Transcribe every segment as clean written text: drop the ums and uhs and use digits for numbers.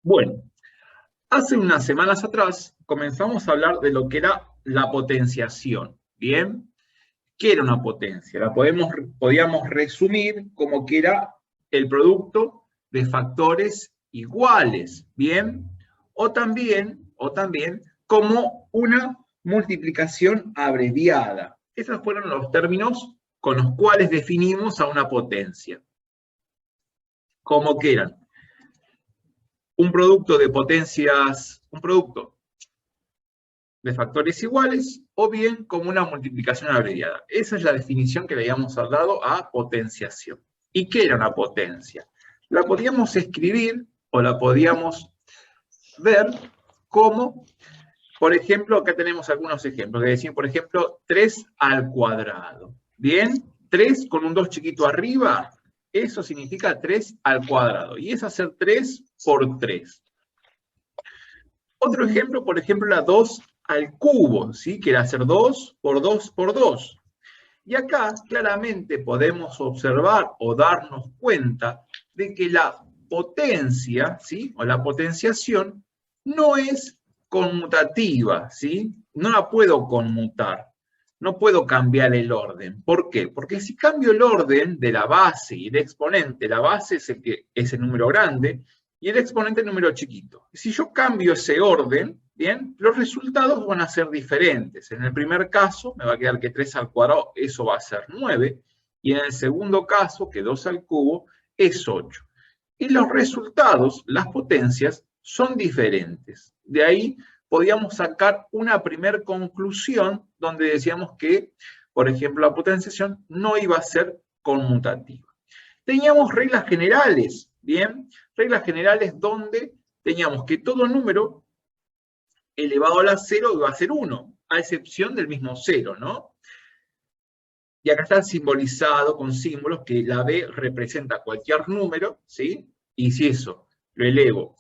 Bueno, hace unas semanas atrás comenzamos a hablar de lo que era la potenciación, ¿bien? ¿Qué era una potencia? Podíamos resumir como que era el producto de factores iguales, ¿bien? O también como una multiplicación abreviada. Esos fueron los términos con los cuales definimos a una potencia. ¿Cómo que eran? Un producto de potencias, un producto de factores iguales, o bien como una multiplicación abreviada. Esa es la definición que le habíamos dado a potenciación. ¿Y qué era una potencia? La podíamos escribir o la podíamos ver como, por ejemplo, acá tenemos algunos ejemplos, que decían, por ejemplo, 3 al cuadrado. ¿Bien? 3 con un 2 chiquito arriba, eso significa 3 al cuadrado. Y es hacer 3 por 3. Otro ejemplo, por ejemplo, la 2 al cubo, ¿sí? Que era hacer 2 por 2 por 2. Y acá claramente podemos observar o darnos cuenta de que la potencia, ¿sí? O la potenciación no es conmutativa, ¿sí? No la puedo conmutar. No puedo cambiar el orden. ¿Por qué? Porque si cambio el orden de la base y el exponente, la base es el número grande, y el exponente el número chiquito. Si yo cambio ese orden, ¿bien? Los resultados van a ser diferentes. En el primer caso, me va a quedar que 3 al cuadrado, eso va a ser 9, y en el segundo caso, que 2 al cubo, es 8. Y los resultados, las potencias, son diferentes. De ahí podíamos sacar una primer conclusión donde decíamos que, por ejemplo, la potenciación no iba a ser conmutativa. Teníamos reglas generales, ¿bien? Reglas generales donde teníamos que todo número elevado a la 0 iba a ser 1, a excepción del mismo 0, ¿no? Y acá está simbolizado con símbolos que la B representa cualquier número, ¿sí? Y si eso lo elevo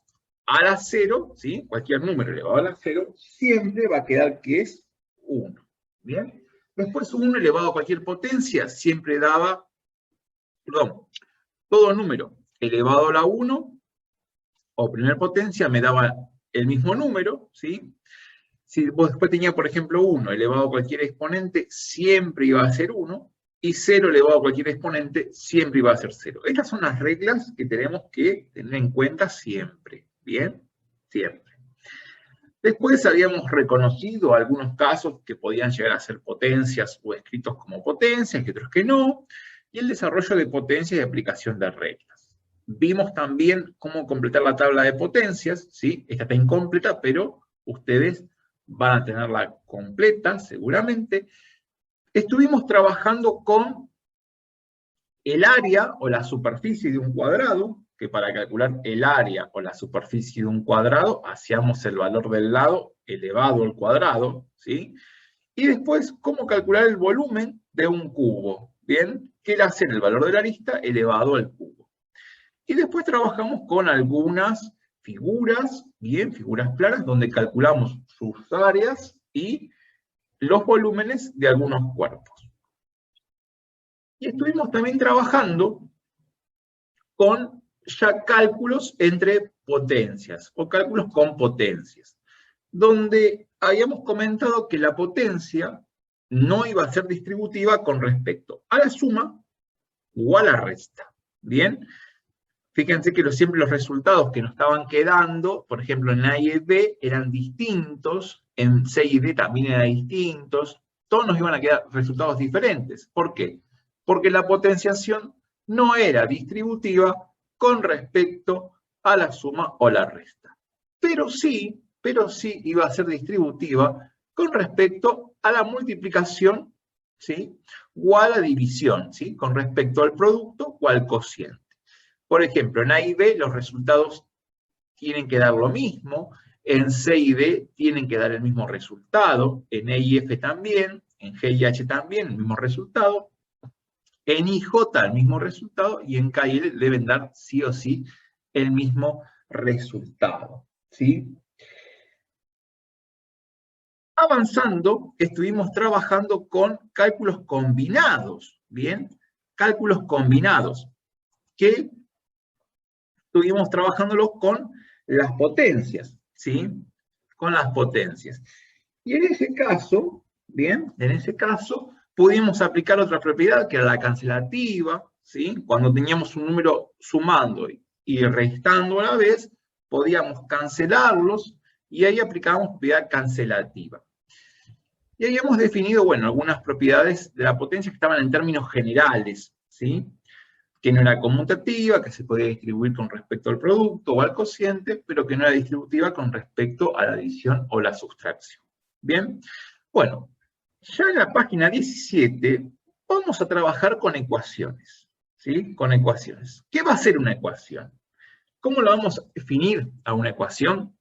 a la 0, ¿sí? Cualquier número elevado a la 0, siempre va a quedar que es 1, ¿bien? Después 1 elevado a cualquier potencia siempre daba, perdón, todo número elevado a la 1 o primer potencia me daba el mismo número, ¿sí? Si después tenía, por ejemplo, 1 elevado a cualquier exponente, siempre iba a ser 1, y 0 elevado a cualquier exponente, siempre iba a ser 0. Estas son las reglas que tenemos que tener en cuenta siempre, ¿bien? Siempre. Después habíamos reconocido algunos casos que podían llegar a ser potencias o escritos como potencias, y otros que no, y el desarrollo de potencias y aplicación de reglas. Vimos también cómo completar la tabla de potencias, ¿sí? Esta está incompleta, pero ustedes van a tenerla completa, seguramente. Estuvimos trabajando con el área o la superficie de un cuadrado, que para calcular el área o la superficie de un cuadrado, hacíamos el valor del lado elevado al cuadrado, ¿sí? Y después, cómo calcular el volumen de un cubo, ¿bien? Que era hacer el valor de la arista elevado al cubo. Y después trabajamos con algunas figuras, bien, figuras planas, donde calculamos sus áreas y los volúmenes de algunos cuerpos. Y estuvimos también trabajando con ya cálculos entre potencias, o cálculos con potencias, donde habíamos comentado que la potencia no iba a ser distributiva con respecto a la suma o a la resta. ¿Bien? Fíjense que siempre los resultados que nos estaban quedando, por ejemplo, en A y B, eran distintos, en C y D también eran distintos, todos nos iban a quedar resultados diferentes. ¿Por qué? Porque la potenciación no era distributiva con respecto a la suma o la resta. Pero sí iba a ser distributiva con respecto a la multiplicación, ¿sí? O a la división, ¿sí? Con respecto al producto o al cociente. Por ejemplo, en A y B los resultados tienen que dar lo mismo, en C y D tienen que dar el mismo resultado, en E y F también, en G y H también el mismo resultado, en I y J el mismo resultado, y en K y L deben dar sí o sí el mismo resultado, ¿sí? Avanzando, estuvimos trabajando con cálculos combinados, ¿bien? Cálculos combinados, que estuvimos trabajándolo con las potencias, ¿sí? Con las potencias. Y en ese caso, bien, en ese caso, pudimos aplicar otra propiedad que era la cancelativa, ¿sí? Cuando teníamos un número sumando y restando a la vez, podíamos cancelarlos y ahí aplicábamos propiedad cancelativa. Y ahí hemos definido, bueno, algunas propiedades de la potencia que estaban en términos generales, ¿sí? Que no era conmutativa, que se podía distribuir con respecto al producto o al cociente, pero que no era distributiva con respecto a la adición o la sustracción. Bien, bueno, ya en la página 17 vamos a trabajar con ecuaciones, ¿sí? Con ecuaciones. ¿Qué va a ser una ecuación? ¿Cómo la vamos a definir a una ecuación?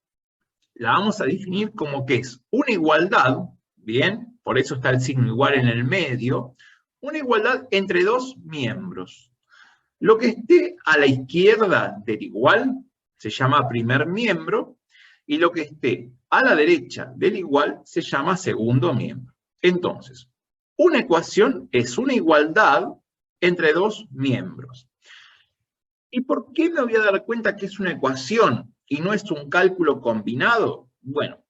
La vamos a definir como que es una igualdad, ¿bien? Por eso está el signo igual en el medio, una igualdad entre dos miembros. Lo que esté a la izquierda del igual se llama primer miembro, y lo que esté a la derecha del igual se llama segundo miembro. Entonces, una ecuación es una igualdad entre dos miembros. ¿Y por qué me voy a dar cuenta que es una ecuación y no es un cálculo combinado? Bueno,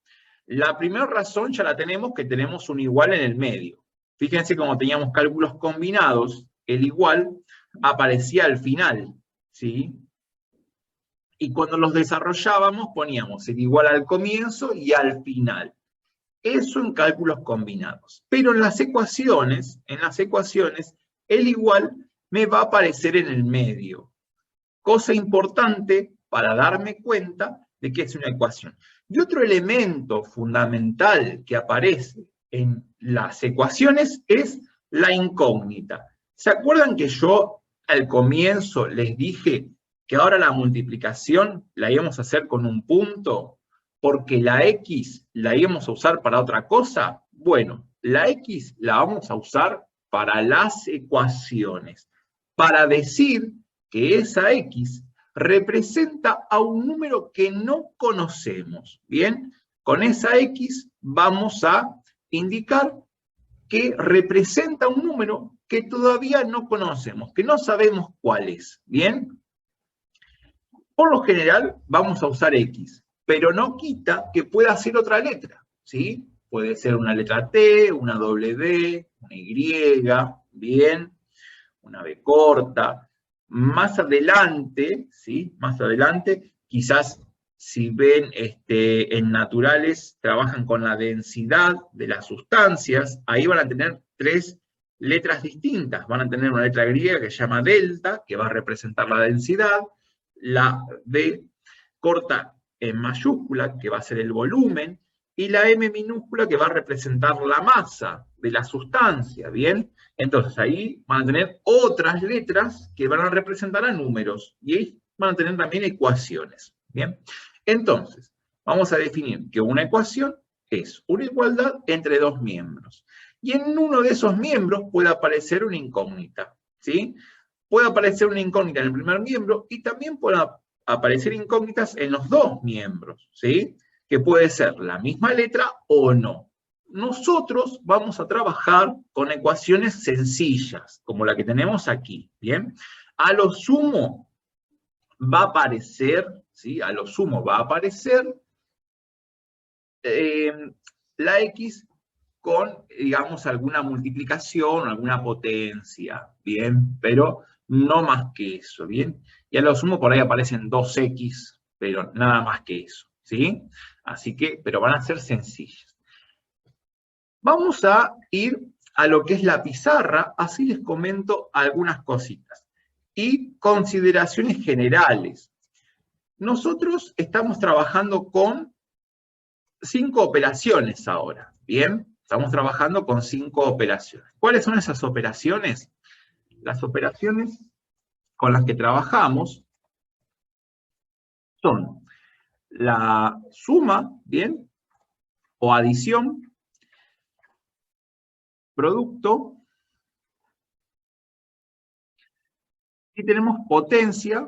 la primera razón ya la tenemos, que tenemos un igual en el medio. Fíjense cómo teníamos cálculos combinados, el igual aparecía al final, ¿sí? Y cuando los desarrollábamos poníamos el igual al comienzo y al final. Eso en cálculos combinados. Pero en las ecuaciones, el igual me va a aparecer en el medio. Cosa importante para darme cuenta de que es una ecuación. Y otro elemento fundamental que aparece en las ecuaciones es la incógnita. ¿Se acuerdan que yo al comienzo les dije que ahora la multiplicación la íbamos a hacer con un punto porque la X la íbamos a usar para otra cosa? Bueno, la X la vamos a usar para las ecuaciones, para decir que esa X representa a un número que no conocemos. Bien, con esa X vamos a indicar que representa un número que todavía no conocemos, que no sabemos cuál es. Bien, por lo general vamos a usar X, pero no quita que pueda ser otra letra, ¿sí? Puede ser una letra T, una W, una Y, bien, una B corta. Más adelante, ¿sí? Más adelante, quizás si ven en naturales, trabajan con la densidad de las sustancias, ahí van a tener tres letras distintas. Van a tener una letra griega que se llama delta, que va a representar la densidad, la B corta en mayúscula, que va a ser el volumen, y la M minúscula, que va a representar la masa de la sustancia, ¿bien? Entonces ahí van a tener otras letras que van a representar a números, y ahí van a tener también ecuaciones, ¿bien? Entonces, vamos a definir que una ecuación es una igualdad entre dos miembros. Y en uno de esos miembros puede aparecer una incógnita, ¿sí? Puede aparecer una incógnita en el primer miembro y también puede aparecer incógnitas en los dos miembros, ¿sí? Que puede ser la misma letra o no. Nosotros vamos a trabajar con ecuaciones sencillas, como la que tenemos aquí, ¿bien? A lo sumo va a aparecer, ¿sí? A lo sumo va a aparecer la X con, digamos, alguna multiplicación, alguna potencia, ¿bien? Pero no más que eso, ¿bien? Y a lo sumo por ahí aparecen 2X, pero nada más que eso, ¿sí? Así que, pero van a ser sencillas. Vamos a ir a lo que es la pizarra, así les comento algunas cositas. Y consideraciones generales. Nosotros estamos trabajando con 5 operaciones ahora, ¿bien? Estamos trabajando con 5 operaciones. ¿Cuáles son esas operaciones? Las operaciones con las que trabajamos son la suma, ¿bien? O adición, producto, y tenemos potencia,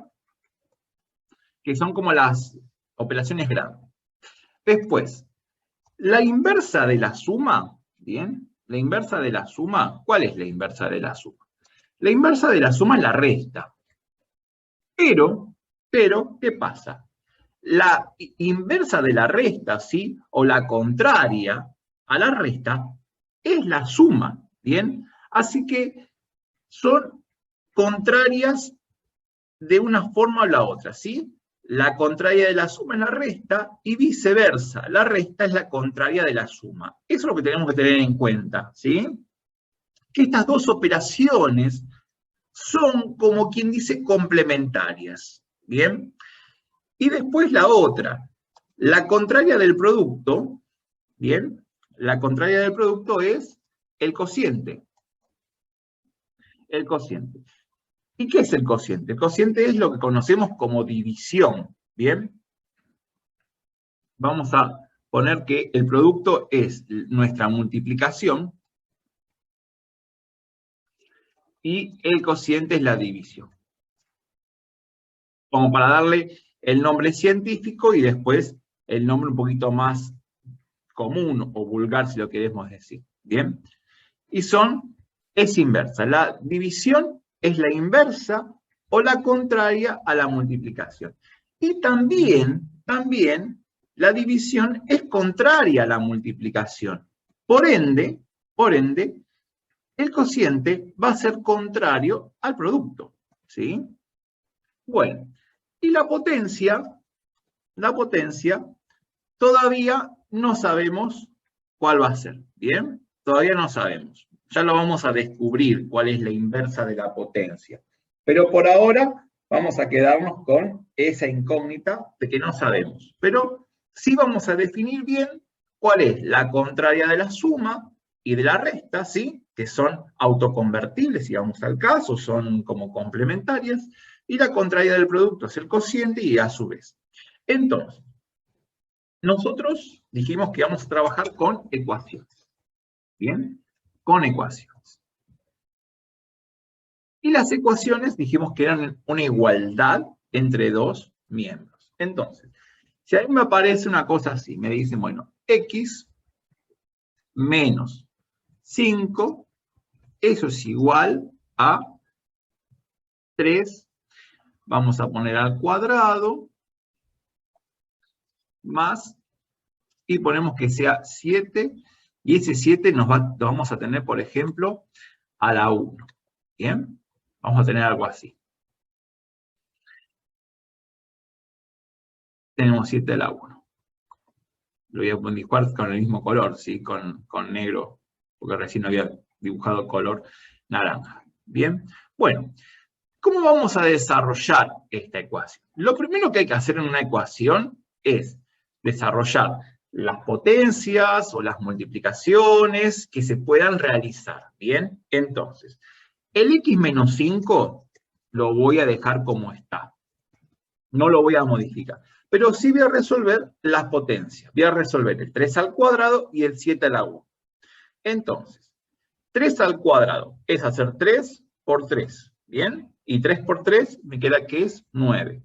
que son como las operaciones grandes. Después, la inversa de la suma, ¿bien? La inversa de la suma, ¿cuál es la inversa de la suma? La inversa de la suma es la resta. Pero, ¿qué pasa? La inversa de la resta, ¿sí? O la contraria a la resta es la suma, ¿bien? Así que son contrarias de una forma o la otra, ¿sí? La contraria de la suma es la resta y viceversa. La resta es la contraria de la suma. Eso es lo que tenemos que tener en cuenta, ¿sí? Que estas dos operaciones son, como quien dice, complementarias, ¿bien? Y después la otra, la contraria del producto, ¿bien? La contraria del producto es el cociente. El cociente. ¿Y qué es el cociente? El cociente es lo que conocemos como división, ¿bien? Vamos a poner que el producto es nuestra multiplicación y el cociente es la división. Como para darle el nombre científico y después el nombre un poquito más común o vulgar, si lo queremos decir, ¿bien? Y es inversa. La división es la inversa o la contraria a la multiplicación. Y también, la división es contraria a la multiplicación. Por ende, el cociente va a ser contrario al producto, ¿sí? Bueno, y la potencia todavía no sabemos cuál va a ser, ¿bien? Todavía no sabemos. Ya lo vamos a descubrir cuál es la inversa de la potencia. Pero por ahora vamos a quedarnos con esa incógnita de que no sabemos. Pero sí vamos a definir bien cuál es la contraria de la suma y de la resta, ¿sí? Que son autoconvertibles, si vamos al caso, son como complementarias, y la contraria del producto es el cociente y a su vez. Entonces, nosotros dijimos que vamos a trabajar con ecuaciones. ¿Bien? Con ecuaciones. Y las ecuaciones dijimos que eran una igualdad entre dos miembros. Entonces, si a mí me aparece una cosa así, me dicen, bueno, x menos 5, eso es igual a 3, vamos a poner al cuadrado, más, y ponemos que sea 7, y ese 7 lo vamos a tener, por ejemplo, a la 1. ¿Bien? Vamos a tener algo así. Tenemos 7 a la 1. Lo voy a dibujar con el mismo color, ¿sí? Con negro, porque recién había dibujado color naranja. ¿Bien? Bueno, ¿cómo vamos a desarrollar esta ecuación? Lo primero que hay que hacer en una ecuación es desarrollar las potencias o las multiplicaciones que se puedan realizar. ¿Bien? Entonces, el x menos 5 lo voy a dejar como está. No lo voy a modificar. Pero sí voy a resolver las potencias. Voy a resolver el 3 al cuadrado y el 7 a la 1. Entonces, 3 al cuadrado es hacer 3 por 3. ¿Bien? Y 3 por 3 me queda que es 9.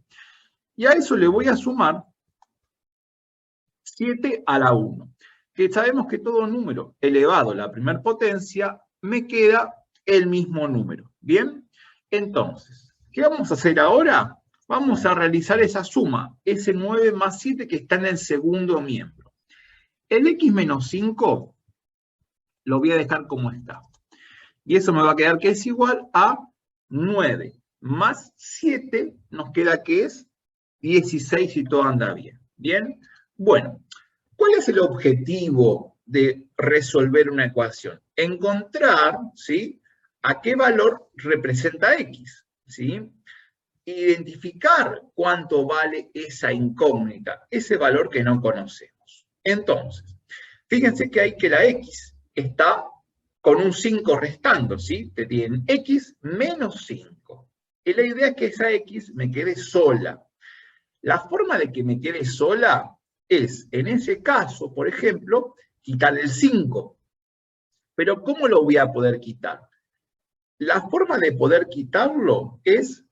Y a eso le voy a sumar 7 a la 1. Que sabemos que todo número elevado a la primera potencia me queda el mismo número. ¿Bien? Entonces, ¿qué vamos a hacer ahora? Vamos a realizar esa suma, ese 9 más 7 que está en el segundo miembro. El x menos 5 lo voy a dejar como está. Y eso me va a quedar que es igual a 9 más 7, nos queda que es 16 si todo anda bien. ¿Bien? Bueno, ¿cuál es el objetivo de resolver una ecuación? Encontrar, ¿sí?, a qué valor representa x, ¿sí? Identificar cuánto vale esa incógnita, ese valor que no conocemos. Entonces, fíjense que hay que la x está con un 5 restando, ¿sí? Te tienen x menos 5. Y la idea es que esa x me quede sola. La forma de que me quede sola es, en ese caso, por ejemplo, quitar el 5. Pero ¿cómo lo voy a poder quitar? La forma de poder quitarlo es,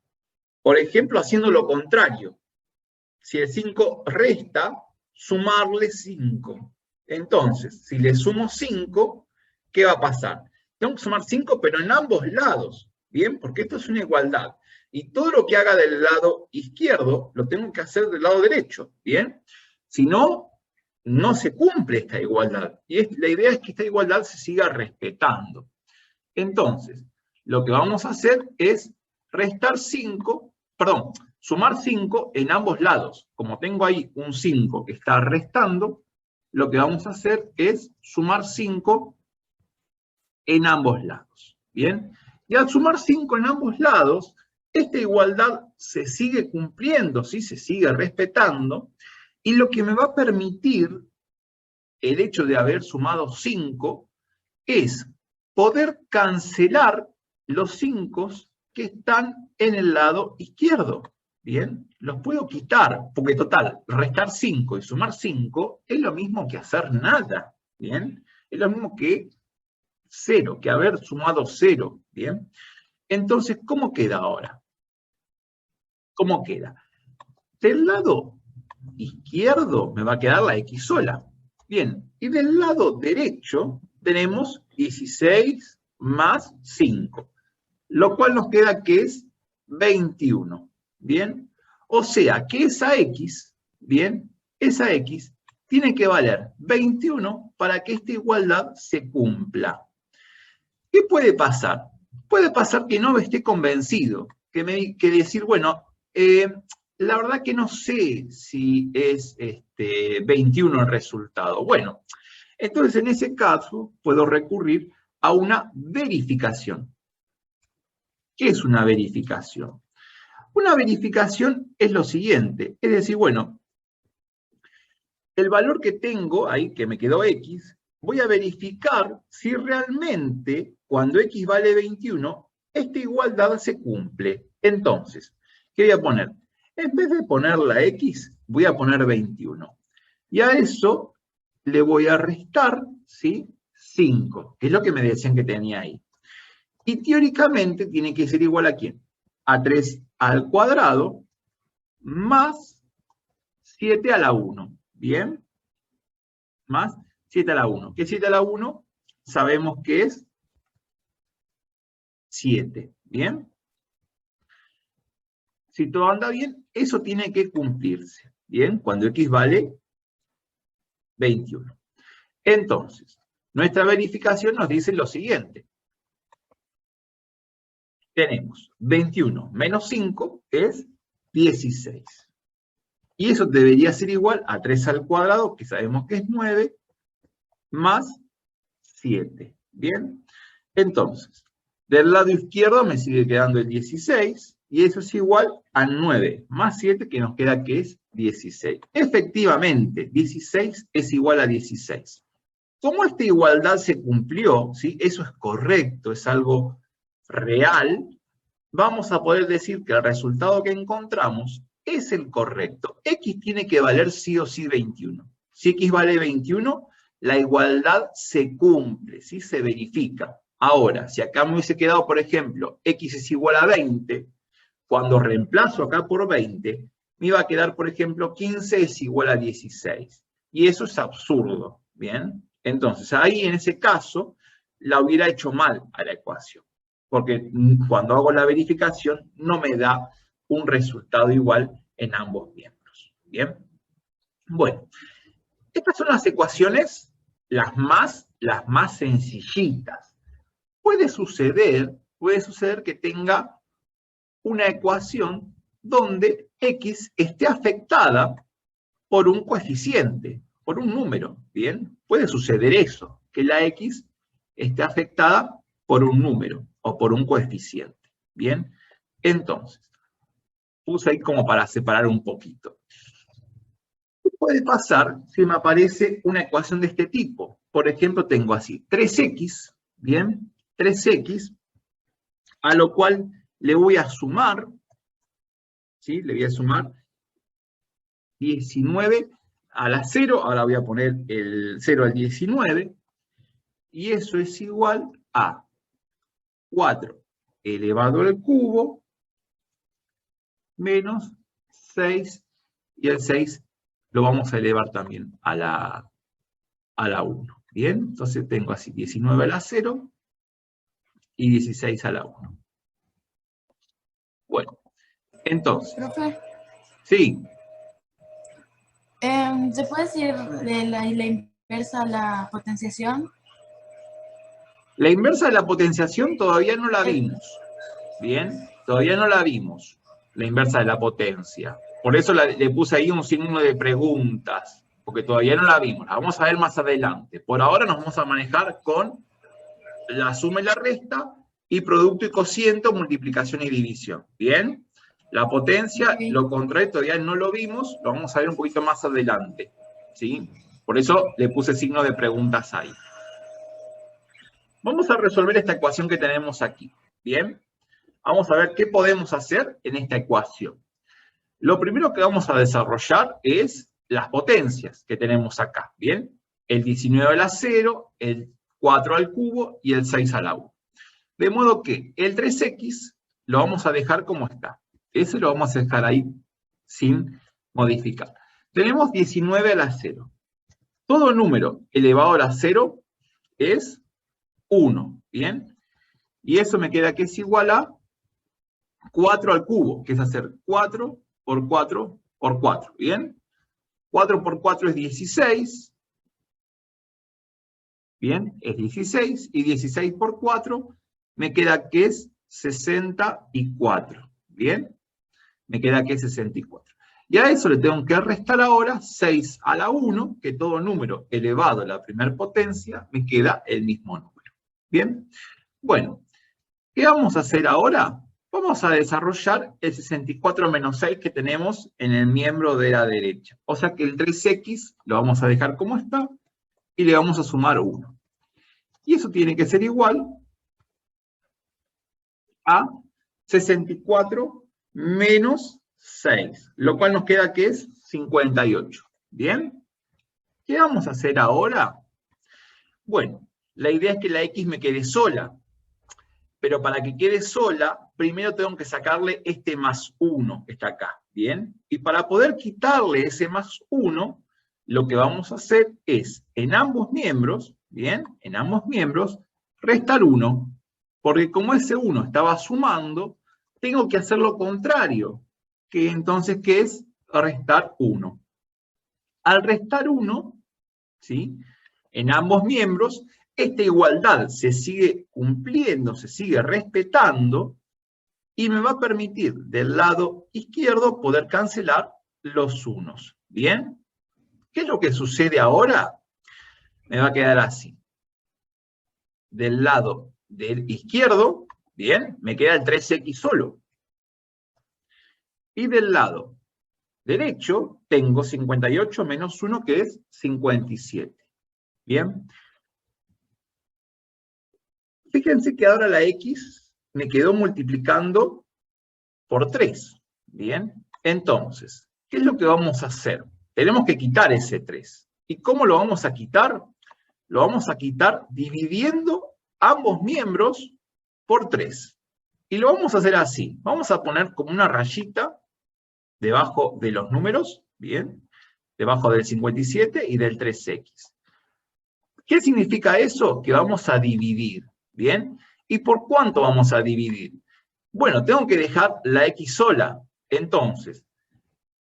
por ejemplo, haciendo lo contrario. Si el 5 resta, sumarle 5. Entonces, si le sumo 5, ¿qué va a pasar? Tengo que sumar 5, pero en ambos lados, ¿bien? Porque esto es una igualdad. Y todo lo que haga del lado izquierdo, lo tengo que hacer del lado derecho, ¿bien? Si no, no se cumple esta igualdad. Y la idea es que esta igualdad se siga respetando. Entonces, lo que vamos a hacer es sumar 5 en ambos lados. Como tengo ahí un 5 que está restando, lo que vamos a hacer es sumar 5 en ambos lados. ¿Bien? Y al sumar 5 en ambos lados, esta igualdad se sigue cumpliendo, ¿sí? Se sigue respetando, y lo que me va a permitir el hecho de haber sumado 5 es poder cancelar los 5 que están en el lado izquierdo. ¿Bien? Los puedo quitar, porque total, restar 5 y sumar 5 es lo mismo que hacer nada. ¿Bien? Es lo mismo que 0, que haber sumado 0. ¿Bien? Entonces, ¿cómo queda ahora? ¿Cómo queda? Del lado izquierdo me va a quedar la x sola. Bien, y del lado derecho tenemos 16 más 5, lo cual nos queda que es 21. Bien, o sea que esa x, bien, esa x tiene que valer 21 para que esta igualdad se cumpla. ¿Qué puede pasar? Puede pasar que no esté convencido, que decir, bueno, la verdad que no sé si es 21 el resultado. Bueno, entonces en ese caso puedo recurrir a una verificación. ¿Qué es una verificación? Una verificación es lo siguiente, es decir, bueno, el valor que tengo ahí, que me quedó x, voy a verificar si realmente cuando x vale 21, esta igualdad se cumple. Entonces, ¿qué voy a poner? En vez de poner la x, voy a poner 21. Y a eso le voy a restar, ¿sí? 5, que es lo que me decían que tenía ahí. Y teóricamente tiene que ser igual a ¿quién? A 3 al cuadrado más 7 a la 1. ¿Bien? Más 7 a la 1. ¿Qué es 7 a la 1? Sabemos que es 7. ¿Bien? Si todo anda bien, eso tiene que cumplirse. ¿Bien? Cuando x vale 21. Entonces, nuestra verificación nos dice lo siguiente. Tenemos 21 menos 5 es 16. Y eso debería ser igual a 3 al cuadrado, que sabemos que es 9, más 7. ¿Bien? Entonces, del lado izquierdo me sigue quedando el 16, y eso es igual a 9 más 7, que nos queda que es 16. Efectivamente, 16 es igual a 16. Como esta igualdad se cumplió, ¿sí? Eso es correcto, es algo real, vamos a poder decir que el resultado que encontramos es el correcto. X tiene que valer sí o sí 21. Si X vale 21, la igualdad se cumple, ¿sí? Se verifica. Ahora, si acá me hubiese quedado, por ejemplo, X es igual a 20, cuando reemplazo acá por 20, me iba a quedar, por ejemplo, 15 es igual a 16. Y eso es absurdo, ¿bien? Entonces, ahí en ese caso, la hubiera hecho mal a la ecuación. Porque cuando hago la verificación, no me da un resultado igual en ambos miembros. ¿Bien? Bueno, estas son las ecuaciones las más sencillitas. Puede suceder que tenga una ecuación donde x esté afectada por un coeficiente, por un número, ¿bien? Puede suceder eso, que la x esté afectada por un número o por un coeficiente, ¿bien? Entonces, puse ahí como para separar un poquito. ¿Qué puede pasar si me aparece una ecuación de este tipo? Por ejemplo, tengo así, 3x, ¿bien? 3x, a lo cual le voy a sumar, ¿sí? Le voy a sumar 19 a la 0, ahora voy a poner el 0 al 19, y eso es igual a 4 elevado al cubo menos 6, y el 6 lo vamos a elevar también a la 1. ¿Bien? Entonces tengo así 19 a la 0 y 16 a la 1. Bueno, Entonces, Profe, sí, ¿se puede decir de la inversa a la potenciación? la inversa de la potenciación todavía no la El- vimos. Bien, todavía no la vimos, la inversa de la potencia. Por eso le puse ahí un signo de preguntas, porque todavía no la vimos. La vamos a ver más adelante. Por ahora nos vamos a manejar con la suma y la resta, y producto y cociente, multiplicación y división. ¿Bien? La potencia, ok. lo contrario, todavía no lo vimos, lo vamos a ver un poquito más adelante. ¿Sí? Por eso le puse signo de preguntas ahí. Vamos a resolver esta ecuación que tenemos aquí. ¿Bien? Vamos a ver qué podemos hacer en esta ecuación. Lo primero que vamos a desarrollar es las potencias que tenemos acá, ¿bien? El 19 a la 0, el 4 al cubo y el 6 a la 1. De modo que el 3x lo vamos a dejar como está. Ese lo vamos a dejar ahí sin modificar. Tenemos 19 a la 0. Todo número elevado a la 0 es 1, ¿bien? Y eso me queda que es igual a 4 al cubo, que es hacer 4 por 4 por 4, ¿bien? 4 por 4 es 16, ¿bien? Es 16, y 16 por 4 me queda que es 64, ¿bien? Me queda que es 64. Y a eso le tengo que restar ahora 6 a la 1, que todo número elevado a la primera potencia me queda el mismo número, ¿bien? Bueno, ¿qué vamos a hacer ahora? Vamos a desarrollar el 64 menos 6 que tenemos en el miembro de la derecha. O sea que el 3x lo vamos a dejar como está y le vamos a sumar 1. Y eso tiene que ser igual a 64 menos 6, lo cual nos queda que es 58. ¿Bien? ¿Qué vamos a hacer ahora? Bueno, la idea es que la x me quede sola. Pero para que quede sola, primero tengo que sacarle este más 1 que está acá, ¿bien? Y para poder quitarle ese más 1, lo que vamos a hacer es, en ambos miembros, ¿bien? En ambos miembros, restar 1, porque como ese 1 estaba sumando, tengo que hacer lo contrario, que entonces, ¿qué es? Restar 1. Al restar 1, ¿sí? En ambos miembros, esta igualdad se sigue cumpliendo, se sigue respetando, y me va a permitir del lado izquierdo poder cancelar los unos. ¿Bien? ¿Qué es lo que sucede ahora? Me va a quedar así. Del lado del izquierdo, ¿bien? Me queda el 3x solo. Y del lado derecho tengo 58 menos 1, que es 57. ¿Bien? Fíjense que ahora la x me quedó multiplicando por 3. ¿Bien? Entonces, ¿qué es lo que vamos a hacer? Tenemos que quitar ese 3. ¿Y cómo lo vamos a quitar? Lo vamos a quitar dividiendo ambos miembros por 3. Y lo vamos a hacer así. Vamos a poner como una rayita debajo de los números, ¿bien? Debajo del 57 y del 3x. ¿Qué significa eso? Que vamos a dividir, ¿bien? ¿Y por cuánto vamos a dividir? Bueno, tengo que dejar la x sola. Entonces,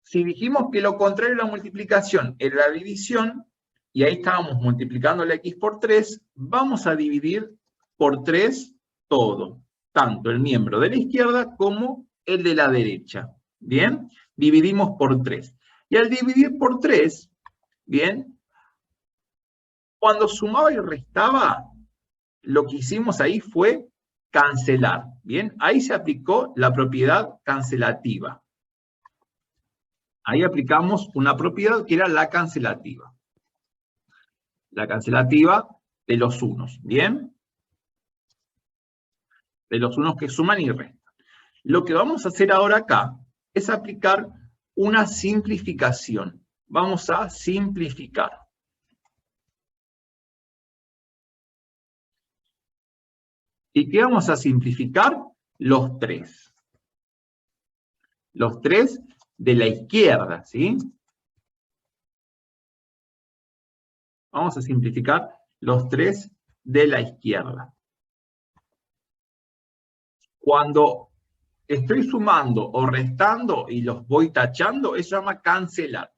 si dijimos que lo contrario de la multiplicación era la división, y ahí estábamos multiplicando la x por 3, vamos a dividir por 3 todo, tanto el miembro de la izquierda como el de la derecha. ¿Bien? Dividimos por 3. Y al dividir por 3, ¿bien? Cuando sumaba y restaba, lo que hicimos ahí fue cancelar. ¿Bien? Ahí se aplicó la propiedad cancelativa. Ahí aplicamos una propiedad que era la cancelativa. La cancelativa de los unos, ¿bien? De los unos que suman y restan. Lo que vamos a hacer ahora acá es aplicar una simplificación. Vamos a simplificar. ¿Y qué vamos a simplificar? Los 3. Los 3 de la izquierda, ¿sí? Vamos a simplificar los 3 de la izquierda. Cuando estoy sumando o restando y los voy tachando, eso se llama cancelar.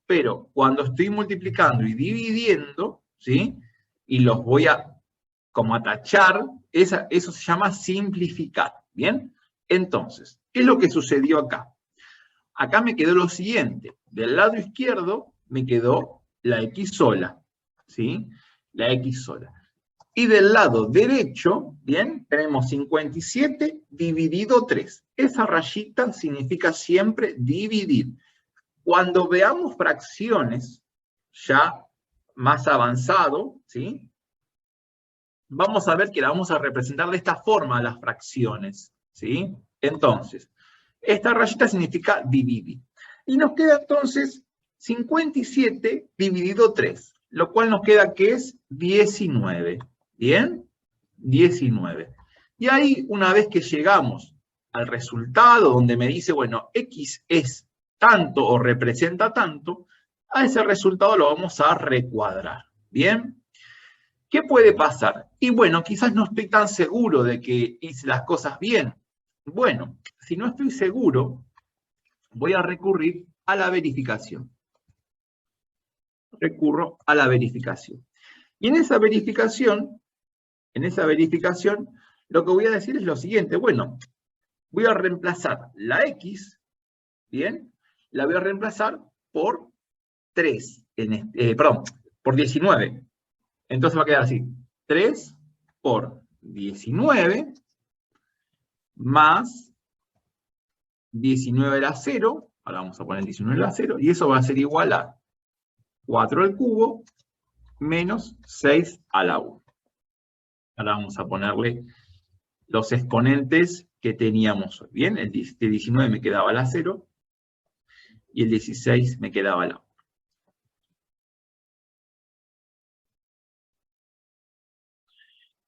Pero cuando estoy multiplicando y dividiendo, ¿sí? Y los voy a tachar, eso se llama simplificar, ¿bien? Entonces, ¿qué es lo que sucedió acá? Acá me quedó lo siguiente. Del lado izquierdo me quedó la X sola, ¿sí? La X sola. Y del lado derecho, bien, tenemos 57 dividido 3. Esa rayita significa siempre dividir. Cuando veamos fracciones ya más avanzado, ¿sí? Vamos a ver que la vamos a representar de esta forma las fracciones, ¿sí? Entonces, esta rayita significa dividir. Y nos queda entonces 57 dividido 3, lo cual nos queda que es 19. ¿Bien? 19. Y ahí, una vez que llegamos al resultado donde me dice, bueno, X es tanto o representa tanto, a ese resultado lo vamos a recuadrar. ¿Bien? ¿Qué puede pasar? Y bueno, quizás no estoy tan seguro de que hice las cosas bien. Bueno, si no estoy seguro, voy a recurrir a la verificación. Recurro a la verificación. Y en esa verificación, lo que voy a decir es lo siguiente. Bueno, voy a reemplazar la X, ¿bien? La voy a reemplazar por 3, perdón, por 19. Entonces va a quedar así. 3 por 19 más 19 a la 0. Ahora vamos a poner 19 a la 0. Y eso va a ser igual a 4 al cubo menos 6 a la 1. Ahora vamos a ponerle los exponentes que teníamos. Bien, el 19 me quedaba a la 0 y el 16 me quedaba a la 1.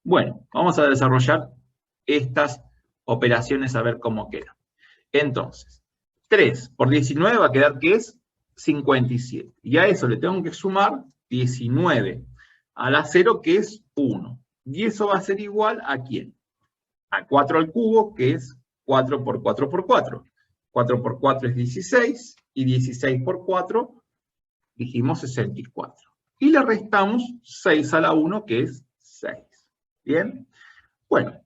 Bueno, vamos a desarrollar estas operaciones a ver cómo quedan. Entonces, 3 por 19 va a quedar que es 57. Y a eso le tengo que sumar 19 a la 0, que es 1. Y eso va a ser igual a ¿quién? A 4 al cubo, que es 4 por 4 por 4. 4 por 4 es 16, y 16 por 4, dijimos 64. Y le restamos 6 a la 1, que es 6. ¿Bien? Bueno,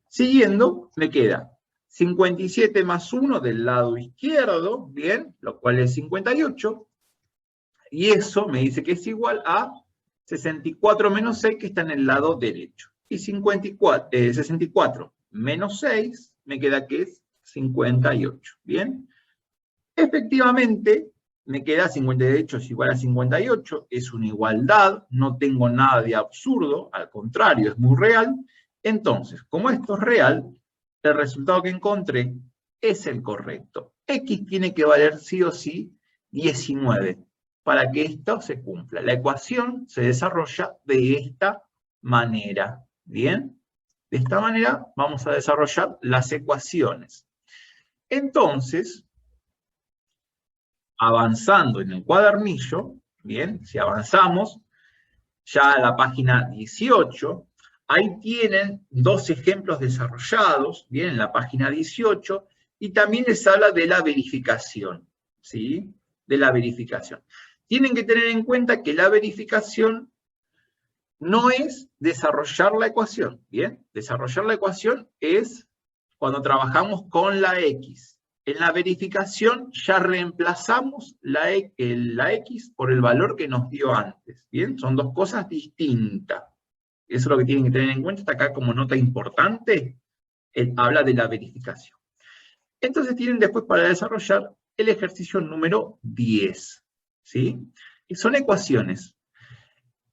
siguiendo, me queda 57 más 1 del lado izquierdo, ¿bien? Lo cual es 58. Y eso me dice que es igual a 64 menos 6, que está en el lado derecho. Y 64 menos 6 me queda que es 58. ¿Bien? Efectivamente, me queda 58 es igual a 58. Es una igualdad, no tengo nada de absurdo, al contrario, es muy real. Entonces, como esto es real, el resultado que encontré es el correcto. X tiene que valer sí o sí 19 para que esto se cumpla. La ecuación se desarrolla de esta manera. ¿Bien? De esta manera vamos a desarrollar las ecuaciones. Entonces, avanzando en el cuadernillo, bien, si avanzamos ya a la página 18, ahí tienen dos ejemplos desarrollados, bien, en la página 18, y también les habla de la verificación, ¿sí? De la verificación. Tienen que tener en cuenta que la verificación no es desarrollar la ecuación, ¿bien? Desarrollar la ecuación es cuando trabajamos con la X. En la verificación ya reemplazamos la X por el valor que nos dio antes, ¿bien? Son dos cosas distintas. Eso es lo que tienen que tener en cuenta. Está acá como nota importante, habla de la verificación. Entonces tienen después para desarrollar el ejercicio número 10, ¿sí? Y son ecuaciones.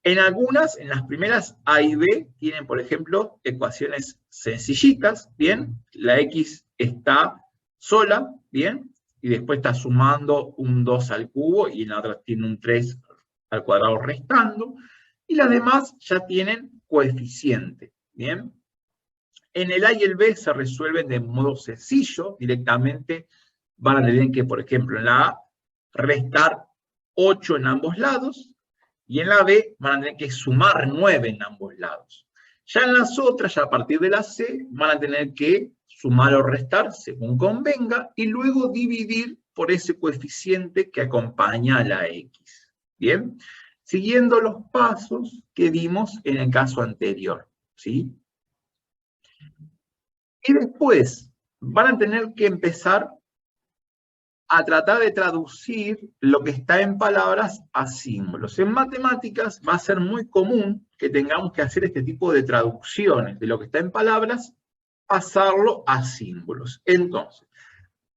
En algunas, en las primeras A y B, tienen, por ejemplo, ecuaciones sencillitas, ¿bien? La X está sola, ¿bien? Y después está sumando un 2 al cubo, y en la otra tiene un 3 al cuadrado restando, y las demás ya tienen coeficiente, ¿bien? En el A y el B se resuelven de modo sencillo, directamente van a tener que, por ejemplo, en la A, restar 8 en ambos lados, y en la B van a tener que sumar 9 en ambos lados. Ya en las otras, ya a partir de la C, van a tener que sumar o restar según convenga, y luego dividir por ese coeficiente que acompaña a la x. ¿Bien? Siguiendo los pasos que vimos en el caso anterior, ¿sí? Y después van a tener que empezar a tratar de traducir lo que está en palabras a símbolos. En matemáticas va a ser muy común que tengamos que hacer este tipo de traducciones de lo que está en palabras, pasarlo a símbolos. Entonces,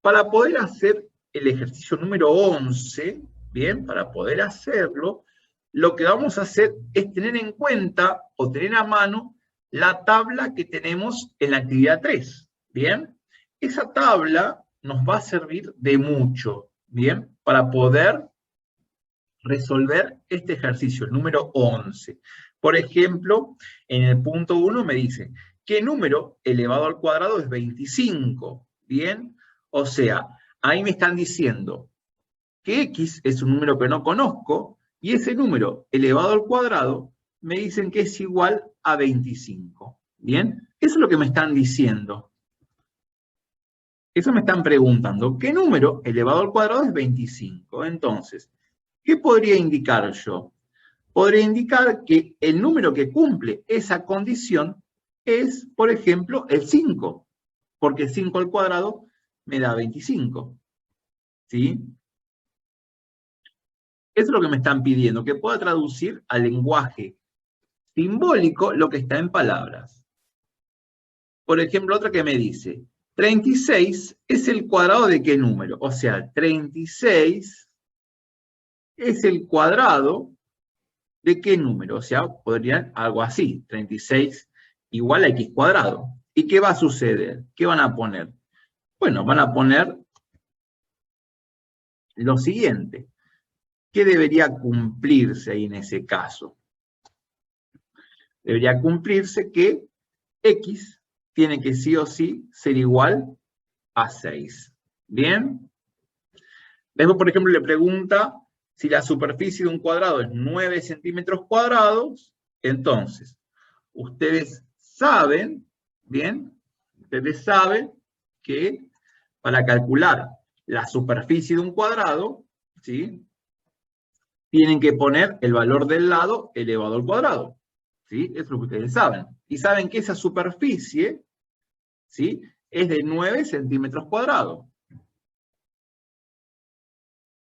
para poder hacer el ejercicio número 11, ¿bien? Para poder hacerlo, lo que vamos a hacer es tener en cuenta o tener a mano la tabla que tenemos en la actividad 3, ¿bien? Esa tabla nos va a servir de mucho, ¿bien? Para poder resolver este ejercicio, el número 11. Por ejemplo, en el punto 1 me dice, ¿qué número elevado al cuadrado es 25? ¿Bien? O sea, ahí me están diciendo que x es un número que no conozco, y ese número elevado al cuadrado me dicen que es igual a 25. ¿Bien? Eso es lo que me están diciendo. Eso me están preguntando, ¿qué número elevado al cuadrado es 25? Entonces, ¿qué podría indicar yo? Podría indicar que el número que cumple esa condición es, por ejemplo, el 5, porque 5 al cuadrado me da 25. ¿Sí? Eso es lo que me están pidiendo, que pueda traducir al lenguaje simbólico lo que está en palabras. Por ejemplo, otra que me dice, 36 es el cuadrado de qué número. O sea, 36 es el cuadrado de qué número. O sea, podrían algo así, 36 igual a x cuadrado. ¿Y qué va a suceder? ¿Qué van a poner? Bueno, van a poner lo siguiente. ¿Qué debería cumplirse ahí en ese caso? Debería cumplirse que x tiene que sí o sí ser igual a 6. ¿Bien? Después, por ejemplo, le pregunta si la superficie de un cuadrado es 9 centímetros cuadrados. Entonces, ustedes saben, ¿bien? Ustedes saben que para calcular la superficie de un cuadrado, ¿sí? Tienen que poner el valor del lado elevado al cuadrado. ¿Sí? Eso es lo que ustedes saben. Y saben que esa superficie, ¿sí? Es de 9 centímetros cuadrados.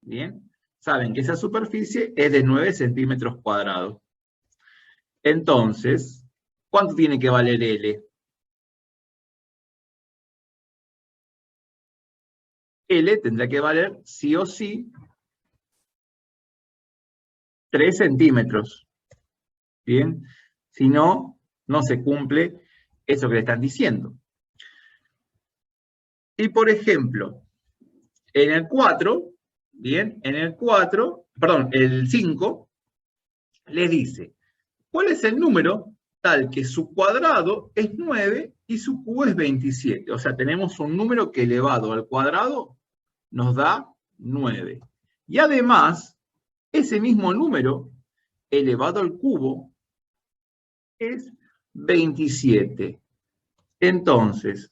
¿Bien? Saben que esa superficie es de 9 centímetros cuadrados. Entonces, ¿cuánto tiene que valer L? L tendrá que valer, sí o sí, 3 centímetros. ¿Bien? Si no, no se cumple eso que le están diciendo. Y por ejemplo, en el 4, ¿bien? En el 4, perdón, el 5, les dice, ¿cuál es el número tal que su cuadrado es 9 y su cubo es 27? O sea, tenemos un número que elevado al cuadrado nos da 9. Y además, ese mismo número elevado al cubo es 27. Entonces,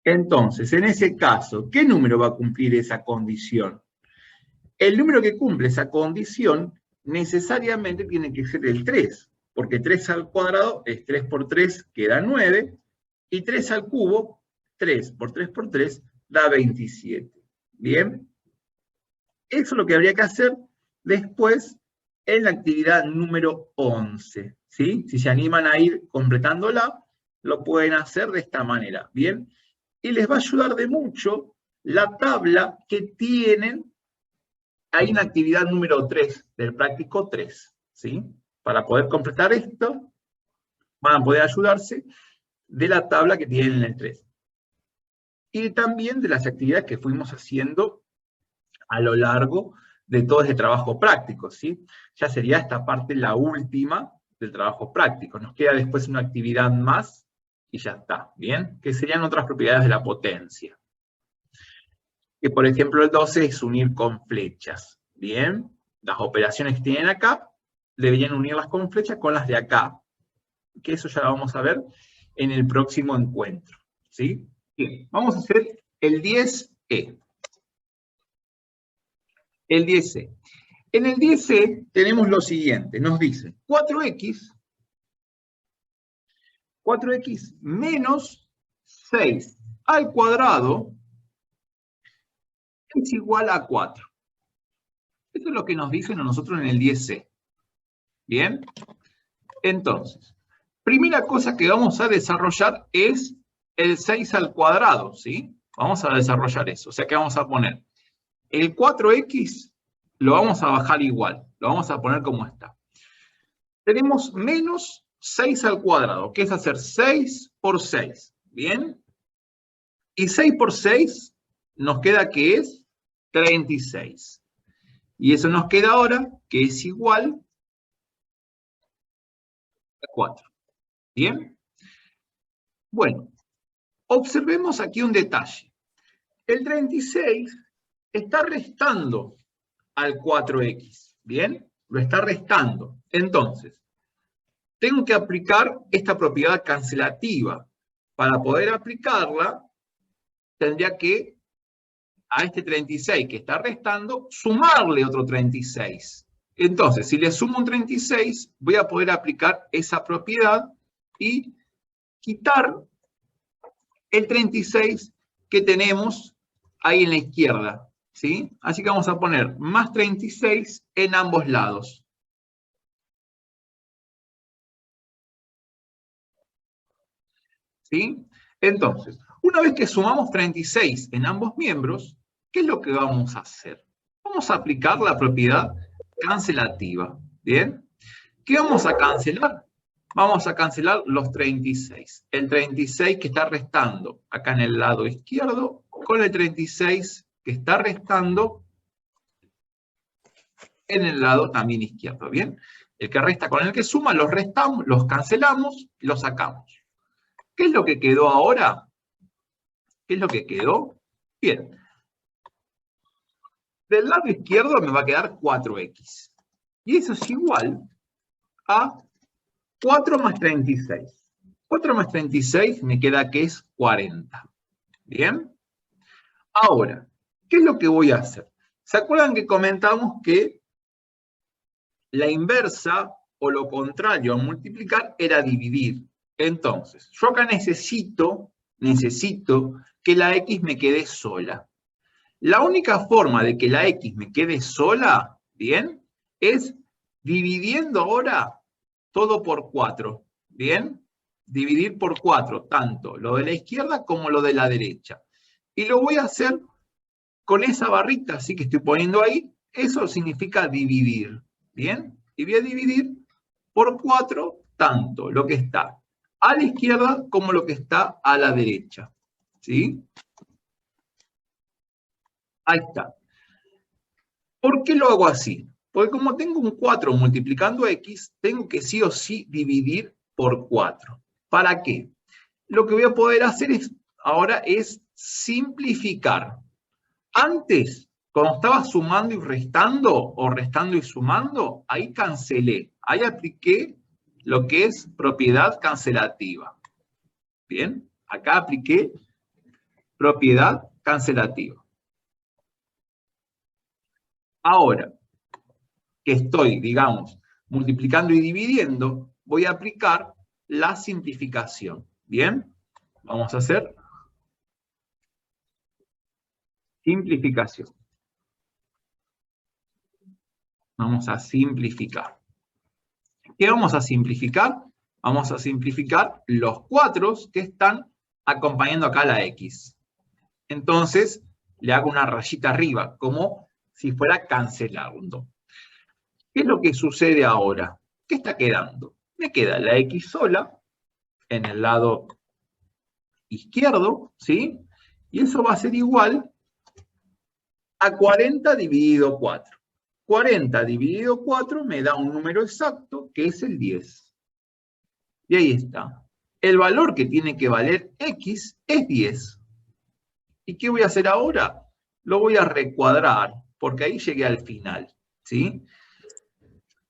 en ese caso, ¿qué número va a cumplir esa condición? El número que cumple esa condición necesariamente tiene que ser el 3, porque 3 al cuadrado es 3 por 3, que da 9, y 3 al cubo, 3 por 3 por 3, da 27. ¿Bien? Eso es lo que habría que hacer después en la actividad número 11. ¿Sí? Si se animan a ir completándola, lo pueden hacer de esta manera. ¿Bien? Y les va a ayudar de mucho la tabla que tienen ahí en la actividad número 3 del práctico 3. ¿Sí? Para poder completar esto, van a poder ayudarse de la tabla que tienen en el 3. Y también de las actividades que fuimos haciendo a lo largo de todo ese trabajo práctico, ¿sí? Ya sería esta parte la última del trabajo práctico. Nos queda después una actividad más y ya está, ¿bien? Que serían otras propiedades de la potencia. Que por ejemplo el 12 es unir con flechas, ¿bien? Las operaciones que tienen acá, deberían unirlas con flechas con las de acá. Que eso ya lo vamos a ver en el próximo encuentro. ¿Sí? Bien, vamos a hacer el 10E. El 10E. En el 10E tenemos lo siguiente, nos dice 4x menos 6 al cuadrado es igual a 4. Esto es lo que nos dicen a nosotros en el 10C. ¿Bien? Entonces, primera cosa que vamos a desarrollar es el 6 al cuadrado, ¿sí? Vamos a desarrollar eso. O sea que vamos a poner el 4x, lo vamos a bajar igual. Lo vamos a poner como está. Tenemos menos 6 al cuadrado, que es hacer 6 por 6. ¿Bien? Y 6 por 6 nos queda que es 36. Y eso nos queda ahora que es igual a 4. ¿Bien? Bueno, observemos aquí un detalle. El 36 está restando al 4x. ¿Bien? Lo está restando. Entonces, tengo que aplicar esta propiedad cancelativa. Para poder aplicarla, tendría que a este 36 que está restando, sumarle otro 36. Entonces, si le sumo un 36, voy a poder aplicar esa propiedad y quitar el 36 que tenemos ahí en la izquierda. ¿Sí? Así que vamos a poner más 36 en ambos lados. ¿Sí? Entonces, una vez que sumamos 36 en ambos miembros, ¿qué es lo que vamos a hacer? Vamos a aplicar la propiedad cancelativa. ¿Bien? ¿Qué vamos a cancelar? Vamos a cancelar los 36. El 36 que está restando acá en el lado izquierdo con el 36 que está restando en el lado también izquierdo. ¿Bien? El que resta con el que suma, los restamos, los cancelamos y los sacamos. ¿Qué es lo que quedó ahora? ¿Qué es lo que quedó? Bien. Del lado izquierdo me va a quedar 4x. Y eso es igual a 4 más 36. 4 más 36 me queda que es 40. ¿Bien? Ahora, ¿qué es lo que voy a hacer? ¿Se acuerdan que comentamos que la inversa o lo contrario a multiplicar era dividir? Entonces, yo acá necesito que la x me quede sola. La única forma de que la x me quede sola, ¿bien? Es dividiendo ahora todo por 4, ¿bien? Dividir por 4, tanto lo de la izquierda como lo de la derecha. Y lo voy a hacer con esa barrita, así que estoy poniendo ahí, eso significa dividir, ¿bien? Y voy a dividir por 4, tanto lo que está a la izquierda como lo que está a la derecha, ¿sí? Ahí está. ¿Por qué lo hago así? Porque como tengo un 4 multiplicando x, tengo que sí o sí dividir por 4. ¿Para qué? Lo que voy a poder hacer ahora es simplificar. Antes, cuando estaba sumando y restando, o restando y sumando, ahí cancelé. Ahí apliqué lo que es propiedad cancelativa. ¿Bien? Acá apliqué propiedad cancelativa. Ahora que estoy, digamos, multiplicando y dividiendo, voy a aplicar la simplificación. ¿Bien? Vamos a hacer simplificación. Vamos a simplificar. ¿Qué vamos a simplificar? Vamos a simplificar los 4 que están acompañando acá la x. Entonces, le hago una rayita arriba, como si fuera cancelando. ¿Qué es lo que sucede ahora? ¿Qué está quedando? Me queda la x sola en el lado izquierdo, ¿sí? Y eso va a ser igual a 40 dividido 4. 40 dividido 4 me da un número exacto, que es el 10. Y ahí está. El valor que tiene que valer x es 10. ¿Y qué voy a hacer ahora? Lo voy a recuadrar, porque ahí llegué al final, ¿sí?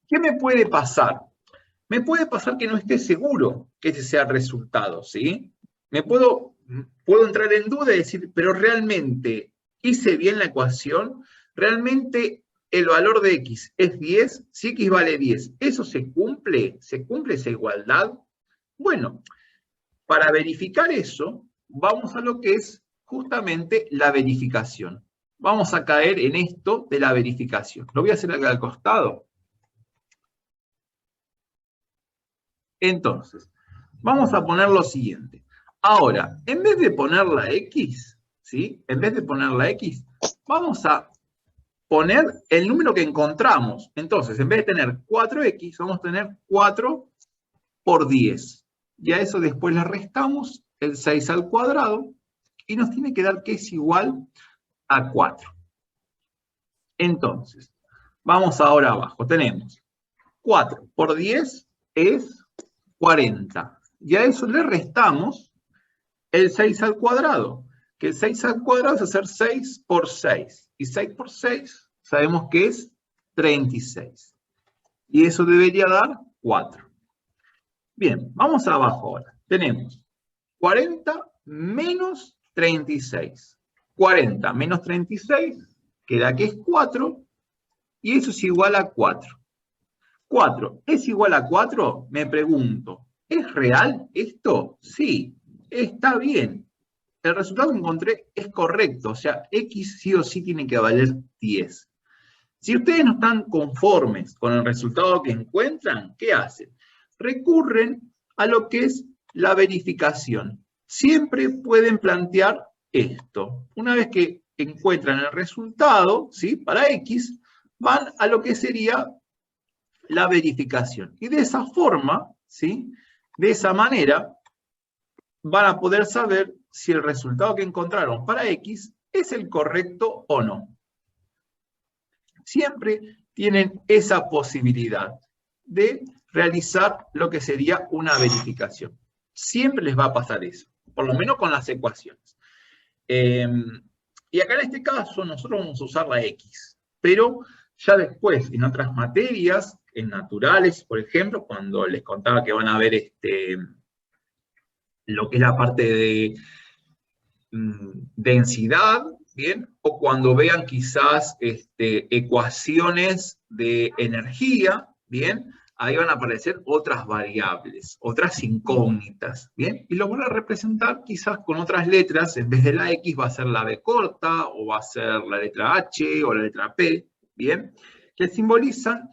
¿Qué me puede pasar? me puede pasar que no esté seguro que ese sea el resultado, ¿sí? Puedo entrar en duda y decir, pero realmente hice bien la ecuación, realmente el valor de x es 10, si x vale 10, ¿eso se cumple? ¿Se cumple esa igualdad? Bueno, para verificar eso, vamos a lo que es justamente la verificación. Vamos a caer en esto de la verificación. Lo voy a hacer acá al costado. Entonces, vamos a poner lo siguiente. Ahora, en vez de poner la x, ¿sí? En vez de poner la x, vamos a poner el número que encontramos. Entonces, en vez de tener 4x, vamos a tener 4 por 10. Y a eso después le restamos el 6 al cuadrado y nos tiene que dar que es igual a 4. Entonces, vamos ahora abajo. Tenemos 4 por 10 es 40. Y a eso le restamos el 6 al cuadrado. Que el 6 al cuadrado es hacer 6 por 6. Y 6 por 6 sabemos que es 36. Y eso debería dar 4. Bien, vamos abajo ahora. Tenemos 40 menos 36. 40 menos 36 queda que es 4. Y eso es igual a 4. 4 es igual a 4, me pregunto, ¿es real esto? Sí, está bien. El resultado que encontré es correcto, o sea, x sí o sí tiene que valer 10. Si ustedes no están conformes con el resultado que encuentran, ¿qué hacen? Recurren a lo que es la verificación. Siempre pueden plantear esto. Una vez que encuentran el resultado, ¿sí? Para x, van a lo que sería la verificación. Y de esa forma, ¿sí? De esa manera, van a poder saber si el resultado que encontraron para x es el correcto o no. Siempre tienen esa posibilidad de realizar lo que sería una verificación. Siempre les va a pasar eso, por lo menos con las ecuaciones. Y acá en este caso nosotros vamos a usar la x, pero ya después en otras materias, en naturales, por ejemplo, cuando les contaba que van a ver lo que es la parte de densidad, ¿bien? O cuando vean quizás ecuaciones de energía, ¿bien? Ahí van a aparecer otras variables, otras incógnitas, ¿bien? Y lo van a representar quizás con otras letras, en vez de la X va a ser la B corta, o va a ser la letra H, o la letra P, ¿bien? Que simbolizan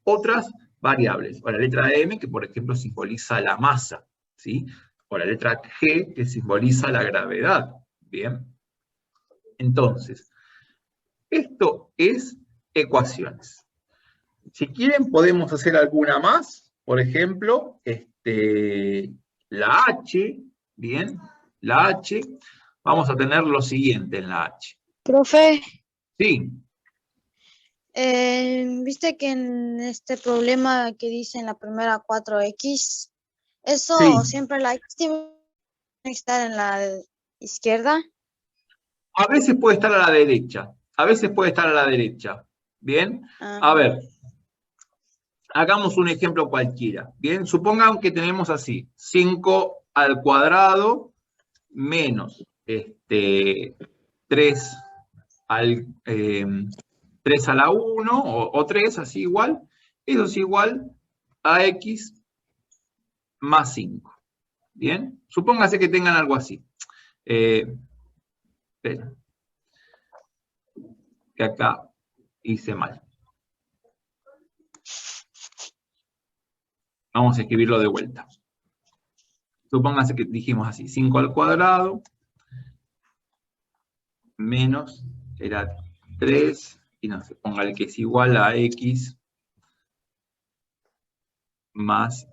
otras variables, o la letra M, que por ejemplo simboliza la masa, ¿sí? O la letra G, que simboliza la gravedad, ¿bien? Entonces, esto es ecuaciones. Si quieren, podemos hacer alguna más. Por ejemplo, la H, ¿bien? La H, vamos a tener lo siguiente en la H. Profe, Sí, viste que en este problema que dice en la primera 4x, eso sí. siempre la x tiene que estar en la izquierda. A veces puede estar a la derecha. A veces puede estar a la derecha. ¿Bien? A ver, hagamos un ejemplo cualquiera. Bien, supongan que tenemos así, 5 al cuadrado menos 3 a la 1 o 3, así igual. Eso es igual a x más 5. ¿Bien? Supóngase que tengan algo así. Espera, que acá hice mal. Vamos a escribirlo de vuelta. Supóngase que dijimos así, 5 al cuadrado menos, era 3, y no sé, póngale que es igual a x más,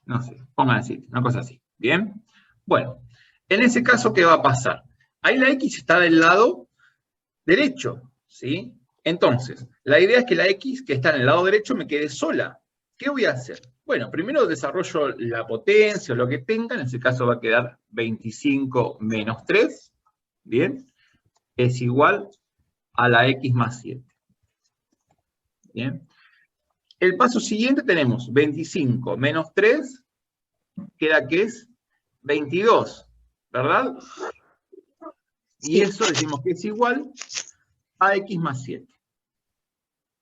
no sé, póngale así, una cosa así. ¿Bien? Bueno, en ese caso, ¿qué va a pasar? Ahí la x está del lado derecho, ¿sí? Entonces, la idea es que la x que está en el lado derecho me quede sola. ¿Qué voy a hacer? Bueno, primero desarrollo la potencia o lo que tenga, en ese caso va a quedar 25 menos 3, ¿bien? Es igual a la x más 7. ¿Bien? el paso siguiente tenemos 25 menos 3, queda que es 22, ¿verdad? Y eso decimos que es igual a x más 7.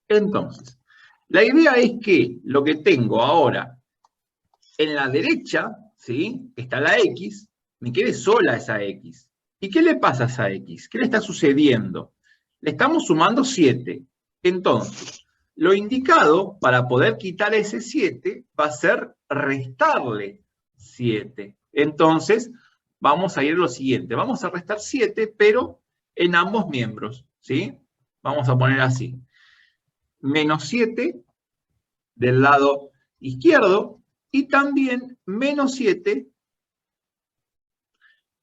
Entonces, la idea es que lo que tengo ahora en la derecha, ¿sí? Está la x, me quede sola esa x. ¿Y qué le pasa a esa x? ¿Qué le está sucediendo? Le estamos sumando 7. Entonces, lo indicado para poder quitar ese 7 va a ser restarle 7. Entonces, vamos a ir a lo siguiente. Vamos a restar 7, pero en ambos miembros, ¿sí? Vamos a poner así. Menos 7 del lado izquierdo y también menos 7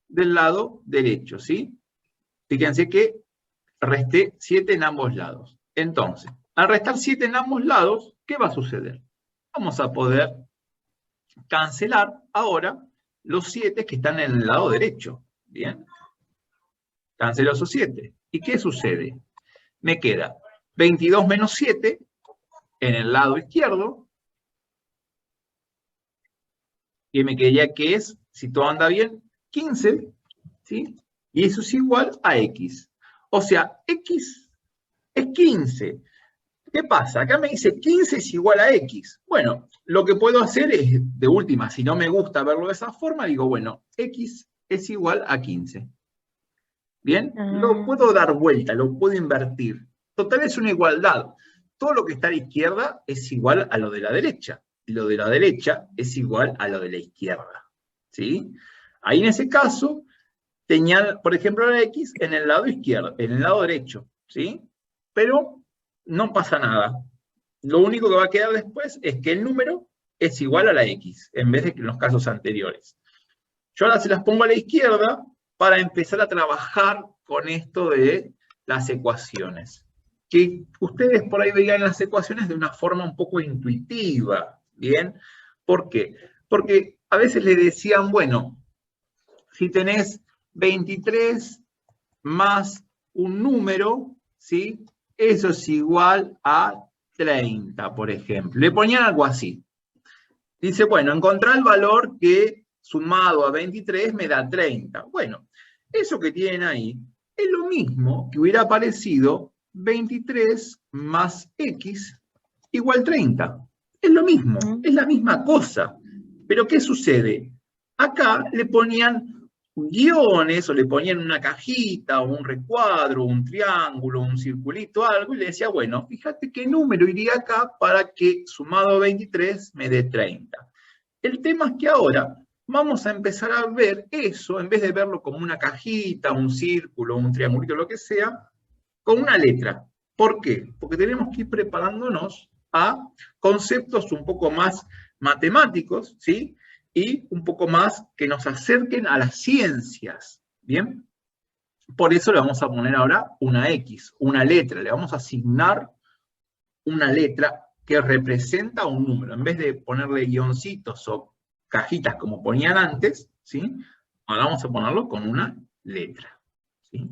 del lado derecho, ¿sí? Fíjense que resté 7 en ambos lados. Entonces, al restar 7 en ambos lados, ¿qué va a suceder? Vamos a poder cancelar ahora los 7 que están en el lado derecho. Bien. Cancelo esos 7. ¿Y qué sucede? Me queda 22 menos 7 en el lado izquierdo. Y me quedaría que es, si todo anda bien, 15. ¿Sí? Y eso es igual a x. O sea, x es 15. ¿Qué pasa? Acá me dice 15 es igual a x. Bueno, lo que puedo hacer es, de última, si no me gusta verlo de esa forma, digo, bueno, x es igual a 15. ¿Bien? Lo puedo dar vuelta, lo puedo invertir. Total es una igualdad. Todo lo que está a la izquierda es igual a lo de la derecha. Y lo de la derecha es igual a lo de la izquierda. ¿Sí? Ahí en ese caso, tenía, por ejemplo, la x en el lado izquierdo, en el lado derecho. ¿Sí? Pero no pasa nada. Lo único que va a quedar después es que el número es igual a la x, en vez de que en los casos anteriores. Yo ahora se las pongo a la izquierda para empezar a trabajar con esto de las ecuaciones. Que ustedes por ahí veían las ecuaciones de una forma un poco intuitiva, ¿bien? ¿Por qué? Porque a veces le decían, bueno, si tenés 23 más un número, ¿sí? Eso es igual a 30, por ejemplo. Le ponían algo así. Dice, bueno, encontrar el valor que sumado a 23 me da 30. Bueno, eso que tienen ahí es lo mismo que hubiera aparecido 23 más x igual 30. Es lo mismo, es la misma cosa. Pero ¿qué sucede? Acá le ponían guiones, o le ponían una cajita, o un recuadro, un triángulo, un circulito, algo, y le decía, bueno, fíjate qué número iría acá para que sumado a 23 me dé 30. El tema es que ahora vamos a empezar a ver eso, en vez de verlo como una cajita, un círculo, un triangulito, lo que sea, con una letra. ¿Por qué? Porque tenemos que ir preparándonos a conceptos un poco más matemáticos, ¿sí? Y un poco más que nos acerquen a las ciencias, ¿bien? Por eso le vamos a poner ahora una X, una letra, le vamos a asignar una letra que representa un número. En vez de ponerle guioncitos o cajitas como ponían antes, ¿sí? Ahora vamos a ponerlo con una letra, ¿sí?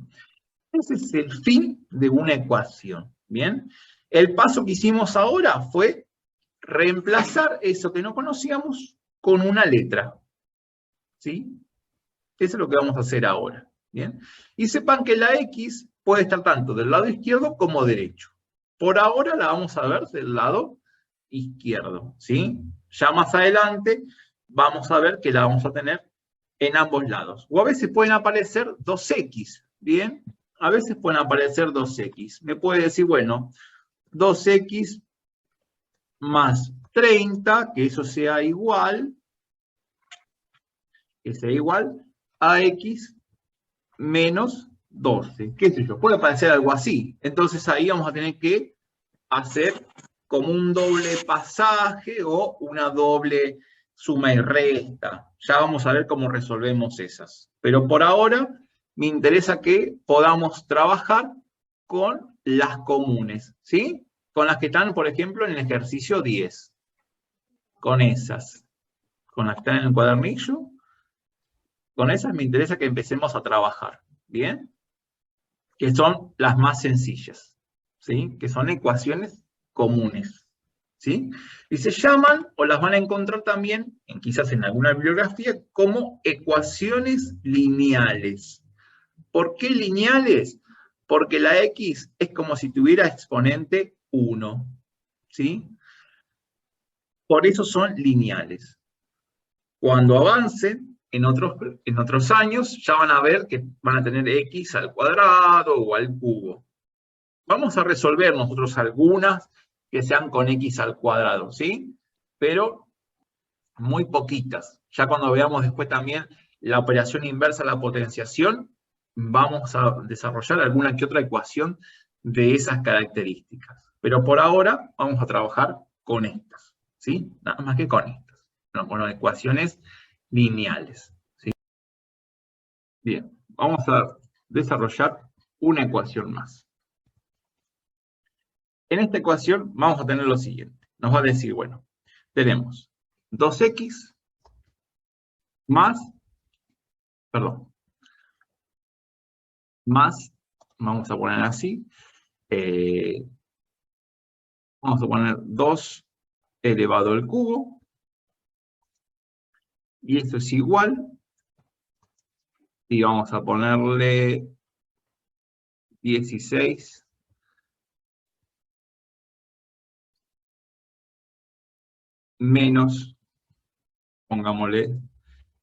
Ese es el fin de una ecuación, ¿bien? El paso que hicimos ahora fue reemplazar eso que no conocíamos con una letra, ¿sí? Eso es lo que vamos a hacer ahora, ¿bien? Y sepan que la X puede estar tanto del lado izquierdo como derecho. Por ahora la vamos a ver del lado izquierdo, ¿sí? Ya más adelante vamos a ver que la vamos a tener en ambos lados. O a veces pueden aparecer 2x, ¿bien? A veces pueden aparecer 2x. Me puede decir, bueno, 2x más 30, que eso sea igual, a x menos 12. ¿Qué sé yo? Puede parecer algo así. Entonces ahí vamos a tener que hacer como un doble pasaje o una doble suma y resta. Ya vamos a ver cómo resolvemos esas. Pero por ahora me interesa que podamos trabajar con las comunes, ¿sí? Con las que están, por ejemplo, en el ejercicio 10. Con esas. Con las que están en el cuadernillo. Con esas me interesa que empecemos a trabajar, ¿bien? Que son las más sencillas, ¿sí? Que son ecuaciones comunes. ¿sí? Y se llaman, o las van a encontrar también, quizás en alguna bibliografía, como ecuaciones lineales. ¿Por qué lineales? Porque la x es como si tuviera exponente 1, ¿sí? Por eso son lineales. Cuando avancen en otros años, ya van a ver que van a tener x al cuadrado o al cubo. Vamos a resolver nosotros algunas que sean con x al cuadrado, ¿sí? Pero muy poquitas. Ya cuando veamos después también la operación inversa a la potenciación, vamos a desarrollar alguna que otra ecuación de esas características. Pero por ahora vamos a trabajar con estas, ¿sí? Nada más que con estas. Con ecuaciones lineales, ¿sí? Bien, vamos a desarrollar una ecuación más. En esta ecuación vamos a tener lo siguiente. Nos va a decir, bueno, tenemos 2x más, vamos a poner así, vamos a poner 2 elevado al cubo, y esto es igual, y vamos a ponerle 16 menos, pongámosle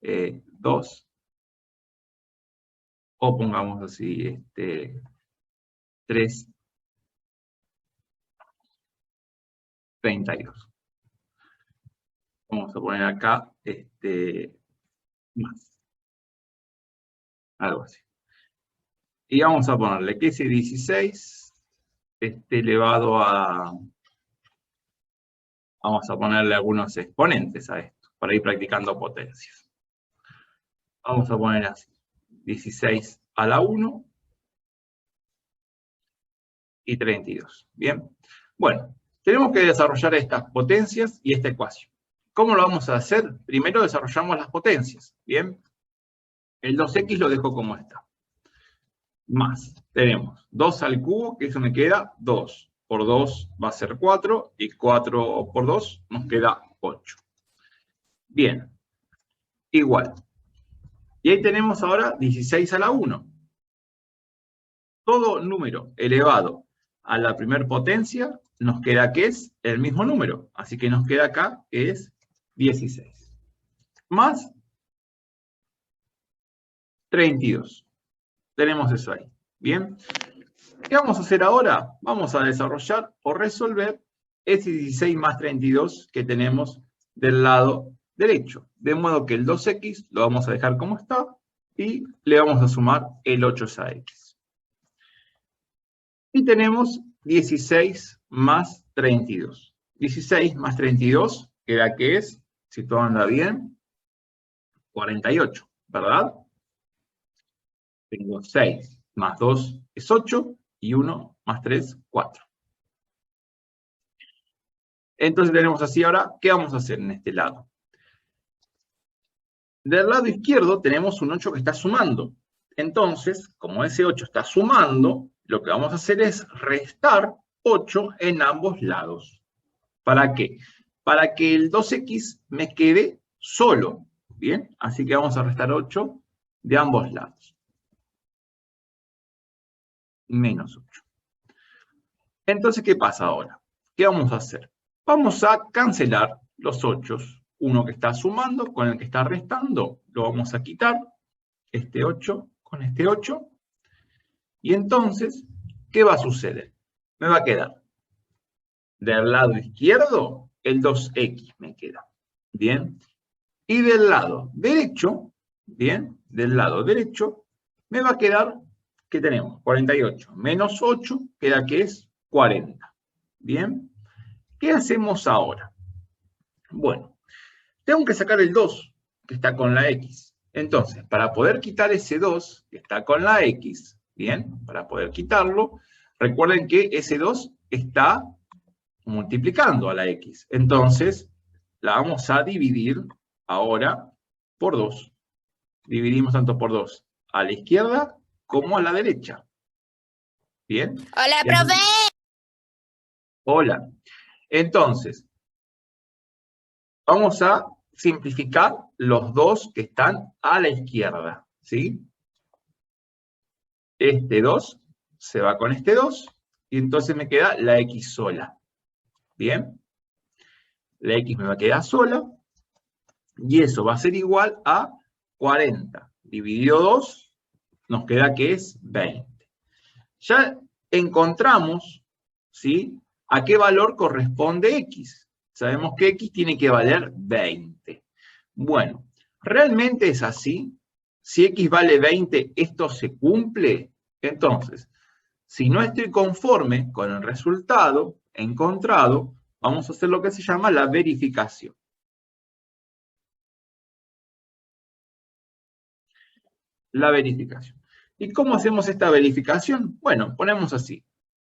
2, o pongamos así, 3,32. Vamos a poner acá, más. Algo así. Y vamos a ponerle que ese 16 esté elevado a... Vamos a ponerle algunos exponentes a esto, para ir practicando potencias. Vamos a poner así. 16 a la 1 y 32. Bien. Bueno, tenemos que desarrollar estas potencias y esta ecuación. ¿Cómo lo vamos a hacer? Primero desarrollamos las potencias. Bien. El 2x lo dejo como está. Más, tenemos 2 al cubo, que eso me queda 2. Por 2 va a ser 4, y 4 por 2 nos queda 8. Bien. Igual. Y ahí tenemos ahora 16 a la 1. Todo número elevado a la primer potencia nos queda que es el mismo número. Así que nos queda acá que es 16. Más 32. Tenemos eso ahí. Bien. ¿Qué vamos a hacer ahora? Vamos a desarrollar o resolver ese 16 más 32 que tenemos del lado derecho. De modo que el 2x lo vamos a dejar como está y le vamos a sumar el 8 a x. Y tenemos 16 más 32. 16 más 32, que es, si todo anda bien, 48, ¿verdad? Tengo 6 más 2 es 8, y 1 más 3, 4. Entonces tenemos así ahora, ¿qué vamos a hacer en este lado? Del lado izquierdo tenemos un 8 que está sumando. Entonces, como ese 8 está sumando, lo que vamos a hacer es restar 8 en ambos lados. ¿Para qué? Para que el 2x me quede solo. ¿Bien? Así que vamos a restar 8 de ambos lados. Menos 8. Entonces, ¿qué pasa ahora? ¿Qué vamos a hacer? Vamos a cancelar los 8. Uno que está sumando con el que está restando, lo vamos a quitar. Este 8 con este 8. Y entonces, ¿qué va a suceder? Me va a quedar del lado izquierdo el 2x me queda. ¿Bien? Y del lado derecho, ¿bien? Del lado derecho, me va a quedar, ¿qué tenemos? 48 menos 8, queda que es 40. ¿Bien? ¿Qué hacemos ahora? Bueno, tengo que sacar el 2, que está con la x. Entonces, para poder quitar ese 2, que está con la x, ¿bien? Para poder quitarlo, recuerden que ese 2 está multiplicando a la x. Entonces, la vamos a dividir ahora por 2. Dividimos tanto por 2 a la izquierda como a la derecha. ¿Bien? Hola, profe. Hola. Entonces, Vamos a simplificar los dos que están a la izquierda, ¿sí? Este 2 se va con este 2, y entonces me queda la x sola. ¿Bien? La x me va a quedar sola, y eso va a ser igual a 40 dividido 2, nos queda que es 20. Ya encontramos, ¿sí?, a qué valor corresponde x. Sabemos que x tiene que valer 20. Bueno, ¿realmente es así? Si x vale 20, ¿esto se cumple? Entonces, si no estoy conforme con el resultado encontrado, vamos a hacer lo que se llama la verificación. La verificación. ¿Y cómo hacemos esta verificación? Bueno, ponemos así.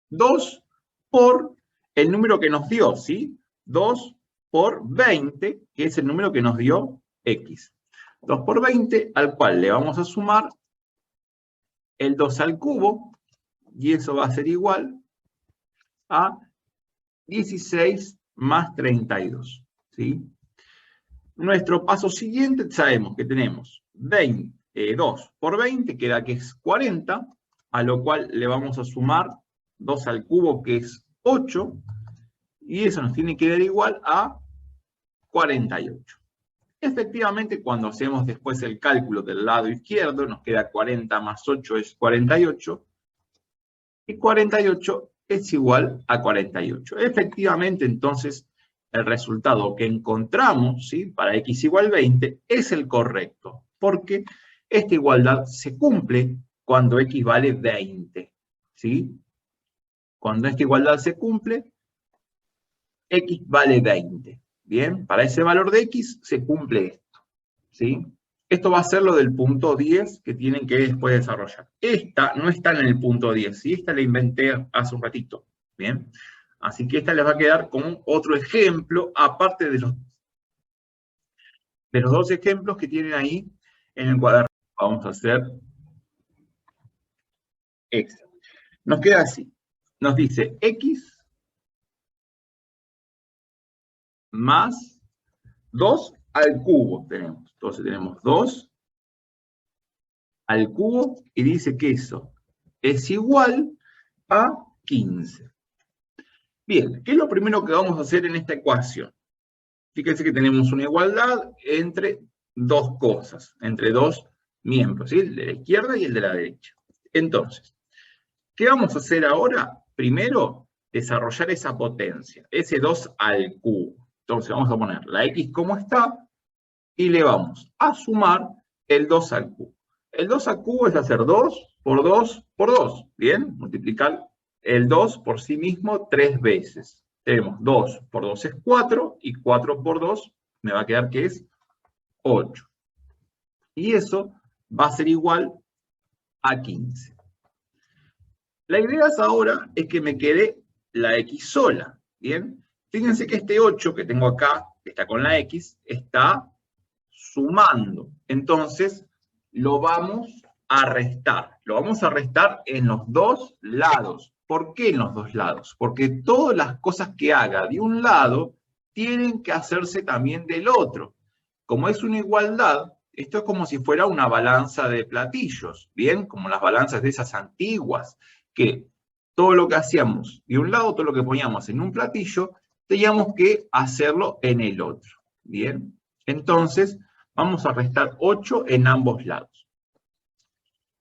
2 por el número que nos dio, ¿sí? 2 por 20, que es el número que nos dio x. 2 por 20, al cual le vamos a sumar el 2 al cubo, y eso va a ser igual a 16 más 32, ¿sí? Nuestro paso siguiente, sabemos que tenemos 2 por 20, queda que es 40, a lo cual le vamos a sumar 2 al cubo, que es 8, y eso nos tiene que dar igual a 48. Efectivamente, cuando hacemos después el cálculo del lado izquierdo, nos queda 40 más 8 es 48, y 48 es igual a 48. Efectivamente, entonces, el resultado que encontramos, ¿sí?, para x igual 20 es el correcto, porque esta igualdad se cumple cuando x vale 20, ¿sí? Cuando esta igualdad se cumple, x vale 20. Bien, para ese valor de x se cumple esto, ¿sí? Esto va a ser lo del punto 10 que tienen que después desarrollar. Esta no está en el punto 10, ¿sí? Esta la inventé hace un ratito, ¿bien? Así que esta les va a quedar como otro ejemplo, aparte de los dos ejemplos que tienen ahí en el cuaderno. Vamos a hacer extra. Nos queda así. Nos dice x más 2 al cubo tenemos. Entonces tenemos 2 al cubo y dice que eso es igual a 15. Bien, ¿qué es lo primero que vamos a hacer en esta ecuación? Fíjense que tenemos una igualdad entre dos cosas, entre dos miembros, ¿sí?, el de la izquierda y el de la derecha. Entonces, ¿qué vamos a hacer ahora? Primero, desarrollar esa potencia, ese 2 al cubo. Entonces vamos a poner la x como está, y le vamos a sumar el 2 al cubo. El 2 al cubo es hacer 2 por 2 por 2, ¿bien? Multiplicar el 2 por sí mismo 3 veces. Tenemos 2 por 2 es 4, y 4 por 2 me va a quedar que es 8. Y eso va a ser igual a 15. La idea ahora es que me quede la x sola, ¿bien? Fíjense que este 8 que tengo acá, que está con la x, está sumando. Entonces, lo vamos a restar. Lo vamos a restar en los dos lados. ¿Por qué en los dos lados? Porque todas las cosas que haga de un lado tienen que hacerse también del otro. Como es una igualdad, esto es como si fuera una balanza de platillos, ¿bien? Como las balanzas de esas antiguas, que todo lo que hacíamos de un lado, todo lo que poníamos en un platillo, teníamos que hacerlo en el otro, ¿bien? Entonces, vamos a restar 8 en ambos lados.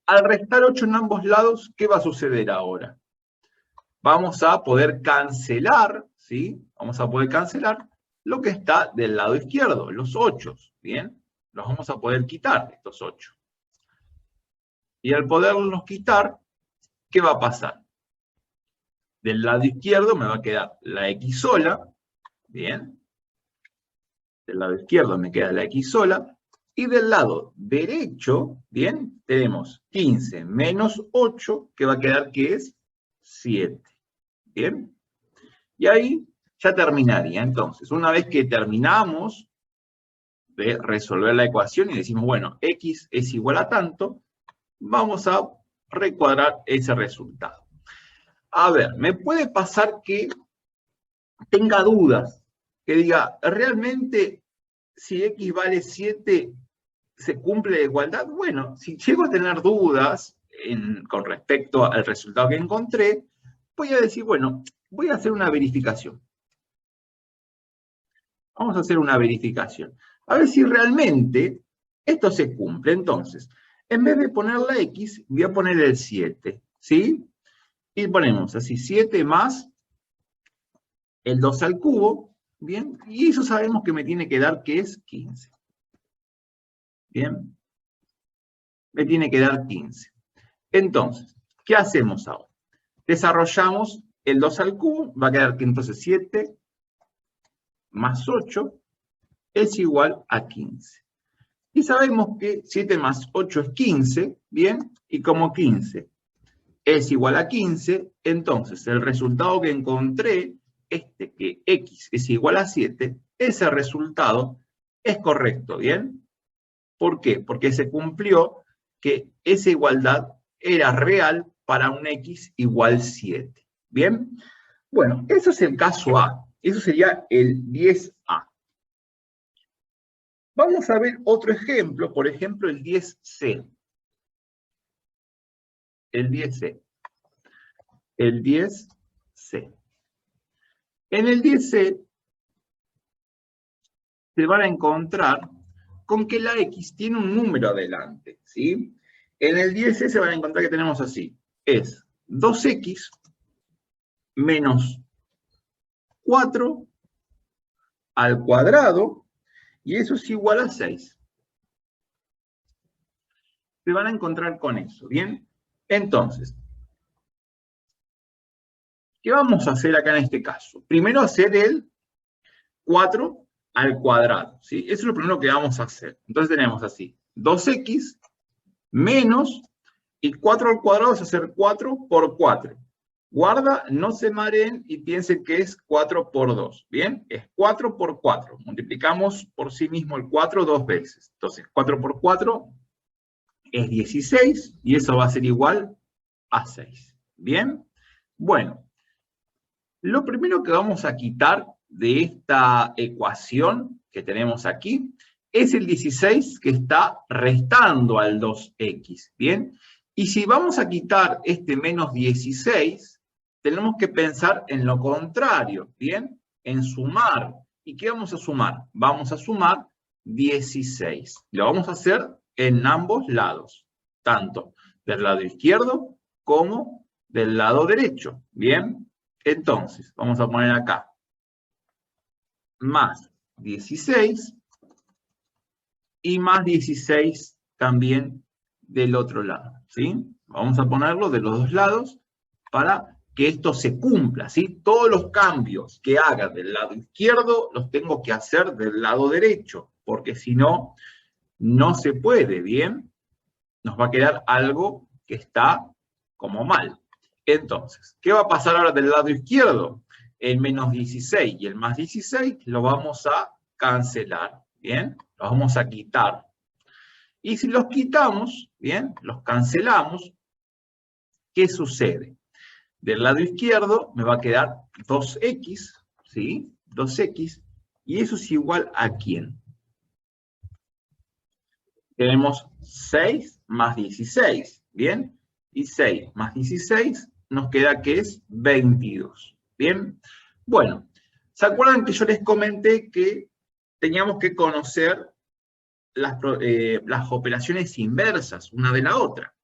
Al restar 8 en ambos lados, ¿qué va a suceder ahora? Vamos a poder cancelar, ¿sí? Vamos a poder cancelar lo que está del lado izquierdo, los 8, ¿bien? Los vamos a poder quitar, estos 8. Y al poderlos quitar, ¿qué va a pasar? Del lado izquierdo me va a quedar la x sola, ¿bien? Del lado izquierdo me queda la x sola, y del lado derecho, ¿bien? Tenemos 15 menos 8, que va a quedar que es 7, ¿bien? Y ahí ya terminaría. Entonces, una vez que terminamos de resolver la ecuación y decimos, bueno, x es igual a tanto, vamos a recuadrar ese resultado. A ver, me puede pasar que tenga dudas que diga, ¿realmente si x vale 7 se cumple la igualdad? Bueno, si llego a tener dudas con respecto al resultado que encontré, voy a decir, bueno, voy a hacer una verificación. Vamos a hacer una verificación. A ver si realmente esto se cumple. Entonces, en vez de poner la x, voy a poner el 7, ¿sí? Y ponemos así, 7 más el 2 al cubo, ¿bien? Y eso sabemos que me tiene que dar que es 15. ¿Bien? Me tiene que dar 15. Entonces, ¿qué hacemos ahora? Desarrollamos el 2 al cubo, va a quedar que entonces 7 más 8 es igual a 15. Y sabemos que 7 más 8 es 15, ¿bien? Y como 15 es igual a 15, entonces el resultado que encontré, que x es igual a 7, ese resultado es correcto, ¿bien? ¿Por qué? Porque se cumplió que esa igualdad era real para un x igual 7, ¿bien? Bueno, eso es el caso A, eso sería el 10A. Vamos a ver otro ejemplo, por ejemplo el 10C. El 10C. El 10C. En el 10C se van a encontrar con que la x tiene un número adelante, ¿sí? En el 10C se van a encontrar que tenemos así, es 2x menos 4 al cuadrado, y eso es igual a 6. Se van a encontrar con eso, ¿bien? Entonces, ¿qué vamos a hacer acá en este caso? Primero hacer el 4 al cuadrado, ¿sí? Eso es lo primero que vamos a hacer. Entonces tenemos así, 2x menos, y 4 al cuadrado es hacer 4 por 4. Guarda, no se mareen y piensen que es 4 por 2, ¿bien? Es 4 por 4. Multiplicamos por sí mismo el 4 dos veces. Entonces, 4 por 4 es 16, y eso va a ser igual a 6. ¿Bien? Bueno, lo primero que vamos a quitar de esta ecuación que tenemos aquí es el 16 que está restando al 2x, ¿bien? Y si vamos a quitar este menos 16, tenemos que pensar en lo contrario, ¿bien? En sumar. ¿Y qué vamos a sumar? Vamos a sumar 16. Lo vamos a hacer en ambos lados, tanto del lado izquierdo como del lado derecho, ¿bien? Entonces, vamos a poner acá más 16 y más 16 también del otro lado, ¿sí? Vamos a ponerlo de los dos lados para que esto se cumpla, ¿sí? Todos los cambios que haga del lado izquierdo los tengo que hacer del lado derecho, porque si no, no se puede, ¿bien? Nos va a quedar algo que está como mal. Entonces, ¿qué va a pasar ahora del lado izquierdo? El menos 16 y el más 16 lo vamos a cancelar, ¿bien? Los vamos a quitar. Y si los quitamos, ¿bien? Los cancelamos, ¿qué sucede? Del lado izquierdo me va a quedar 2x, ¿sí? 2x, y eso es igual a ¿quién? Tenemos 6 más 16, ¿bien? Y 6 más 16 nos queda que es 22, ¿bien? Bueno, ¿se acuerdan que yo les comenté que teníamos que conocer las operaciones inversas una de la otra?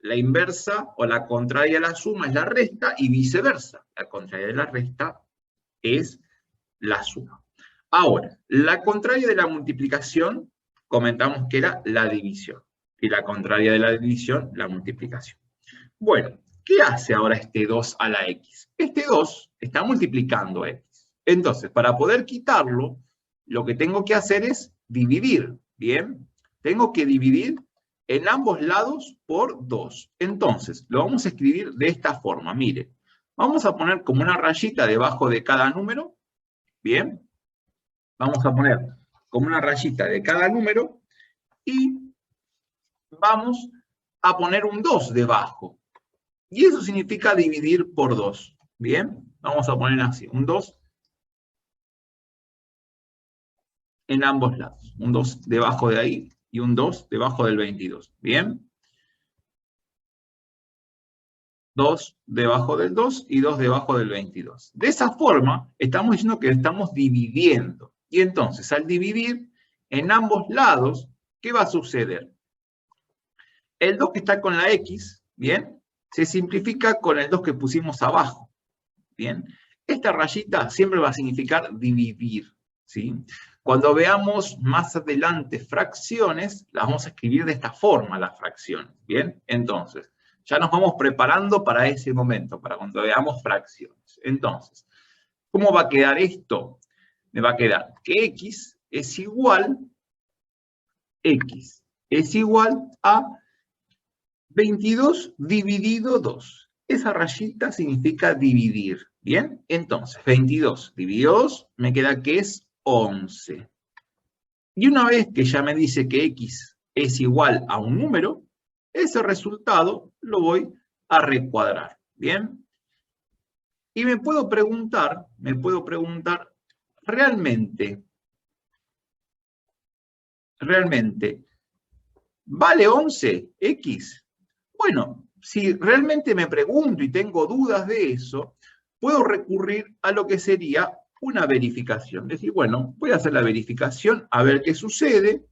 La inversa o la contraria de la suma es la resta y viceversa. La contraria de la resta es la suma. Ahora, la contraria de la multiplicación, comentamos que era la división. Y la contraria de la división, la multiplicación. Bueno, ¿qué hace ahora este 2 a la x? Este 2 está multiplicando x. Entonces, para poder quitarlo, lo que tengo que hacer es dividir. ¿Bien? Tengo que dividir en ambos lados por 2. Entonces, lo vamos a escribir de esta forma. Mire, vamos a poner como una rayita debajo de cada número. ¿Bien? Vamos a poner como una rayita de cada número y vamos a poner un 2 debajo. Y eso significa dividir por 2. ¿Bien? Vamos a poner así, un 2 en ambos lados. Un 2 debajo de ahí y un 2 debajo del 22. ¿Bien? 2 debajo del 2 y 2 debajo del 22. De esa forma, estamos diciendo que estamos dividiendo. Y entonces, al dividir en ambos lados, ¿qué va a suceder? El 2 que está con la X, ¿bien? Se simplifica con el 2 que pusimos abajo, ¿bien? Esta rayita siempre va a significar dividir, ¿sí? Cuando veamos más adelante fracciones, las vamos a escribir de esta forma, las fracciones, ¿bien? Entonces, ya nos vamos preparando para ese momento, para cuando veamos fracciones. Entonces, ¿cómo va a quedar esto? Me va a quedar que X es igual a 22 dividido 2. Esa rayita significa dividir, ¿bien? Entonces, 22 dividido 2 me queda que es 11. Y una vez que ya me dice que X es igual a un número, ese resultado lo voy a recuadrar, ¿bien? Y me puedo preguntar, ¿realmente, ¿vale 11 X? Bueno, si realmente me pregunto y tengo dudas de eso, puedo recurrir a lo que sería una verificación. Es decir, bueno, voy a hacer la verificación, a ver qué sucede,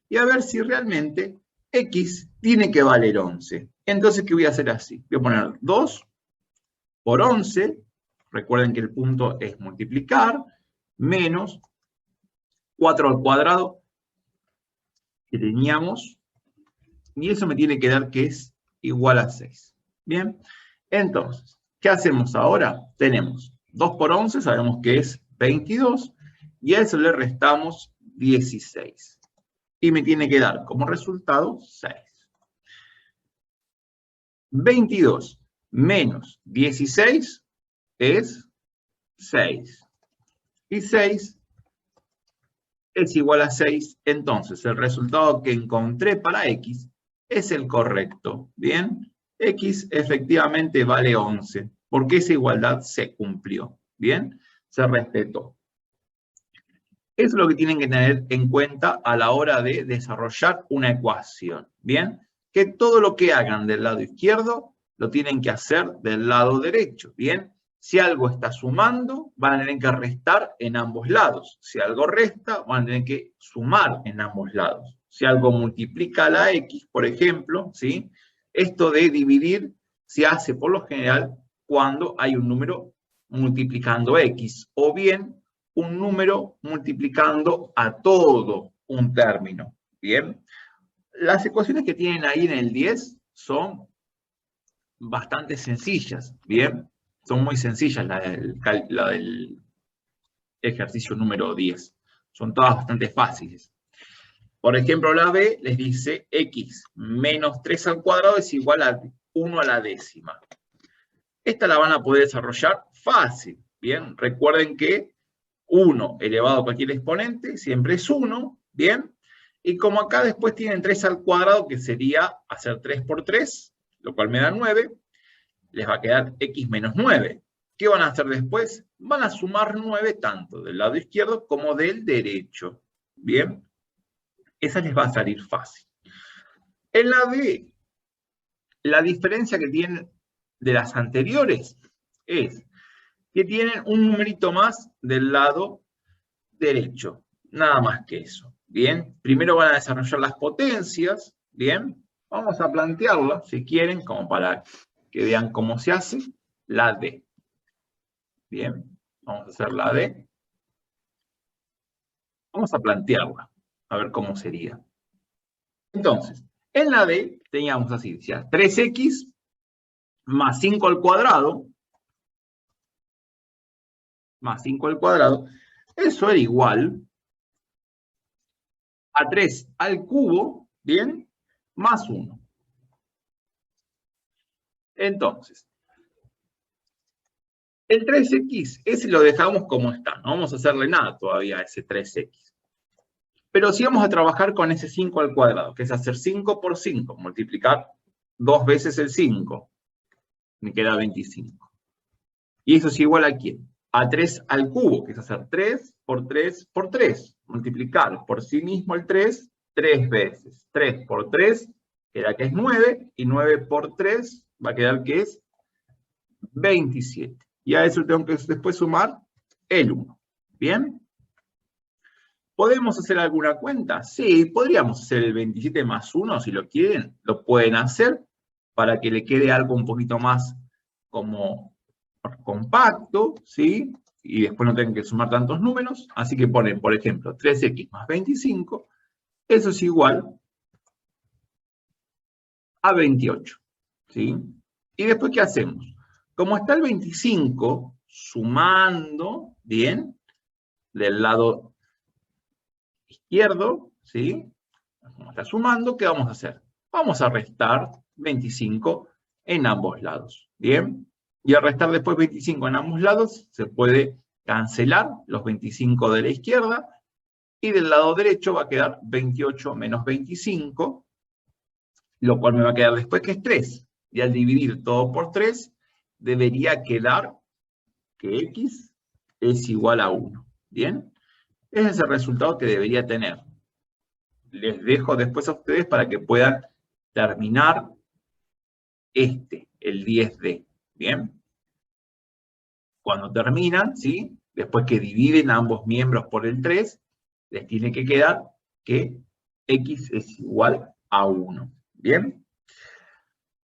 y a ver si realmente X tiene que valer 11. Entonces, ¿qué voy a hacer así? Voy a poner 2 por 11, recuerden que el punto es multiplicar, menos 4 al cuadrado que teníamos, y eso me tiene que dar que es igual a 6. Bien, entonces, ¿qué hacemos ahora? Tenemos 2 por 11, sabemos que es 22, y a eso le restamos 16. Y me tiene que dar como resultado 6. 22 menos 16 es 6. Y 6 es igual a 6, entonces el resultado que encontré para X es el correcto. ¿Bien? X efectivamente vale 11, porque esa igualdad se cumplió. ¿Bien? Se respetó. Eso es lo que tienen que tener en cuenta a la hora de desarrollar una ecuación. ¿Bien? Que todo lo que hagan del lado izquierdo lo tienen que hacer del lado derecho. ¿Bien? Si algo está sumando, van a tener que restar en ambos lados. Si algo resta, van a tener que sumar en ambos lados. Si algo multiplica a la X, por ejemplo, ¿sí? Esto de dividir se hace por lo general cuando hay un número multiplicando X, o bien un número multiplicando a todo un término. ¿Bien? Las ecuaciones que tienen ahí en el 10 son bastante sencillas. ¿Bien? Son muy sencillas la del ejercicio número 10. Son todas bastante fáciles. Por ejemplo, la B les dice X menos 3 al cuadrado es igual a 1 a la décima. Esta la van a poder desarrollar fácil. Bien, recuerden que 1 elevado a cualquier exponente siempre es 1. Bien, y como acá después tienen 3 al cuadrado, que sería hacer 3 por 3, lo cual me da 9, les va a quedar X menos 9. ¿Qué van a hacer después? Van a sumar 9 tanto del lado izquierdo como del derecho. Bien, esa les va a salir fácil. En la B, la diferencia que tienen de las anteriores es que tienen un numerito más del lado derecho. Nada más que eso. Bien, primero van a desarrollar las potencias. Bien, vamos a plantearla, si quieren, como para que vean cómo se hace, la D. Bien, vamos a hacer la D. Vamos a plantearla, a ver cómo sería. Entonces, en la D teníamos así, decía 3x más 5 al cuadrado, eso era igual a 3 al cubo, ¿bien? Más 1. Entonces, el 3x, ese lo dejamos como está, no vamos a hacerle nada todavía a ese 3x. Pero sí vamos a trabajar con ese 5 al cuadrado, que es hacer 5 por 5, multiplicar 2 veces el 5. Me queda 25. ¿Y eso es igual a quién? a 3 al cubo, que es hacer 3 por 3 por 3. Multiplicar por sí mismo el 3, 3 veces. 3 por 3 queda que es 9, y 9 por 3 va a quedar que es 27. Y a eso tengo que después sumar el 1. ¿Bien? ¿Podemos hacer alguna cuenta? Sí, podríamos hacer el 27 más 1, si lo quieren, lo pueden hacer, para que le quede algo un poquito más como compacto, ¿sí? Y después no tengan que sumar tantos números. Así que ponen, por ejemplo, 3x más 25, eso es igual a 28, ¿sí? Y después, ¿qué hacemos? Como está el 25 sumando, ¿bien? Del lado izquierdo, ¿sí? Como está sumando, ¿qué vamos a hacer? Vamos a restar 25 en ambos lados, ¿bien? Y al restar después 25 en ambos lados, se puede cancelar los 25 de la izquierda, y del lado derecho va a quedar 28 menos 25, lo cual me va a quedar después que es 3. Y al dividir todo por 3, debería quedar que x es igual a 1, ¿bien? Ese es el resultado que debería tener. Les dejo después a ustedes para que puedan terminar el 10D, ¿bien? Cuando terminan, ¿sí? Después que dividen a ambos miembros por el 3, les tiene que quedar que x es igual a 1, ¿bien?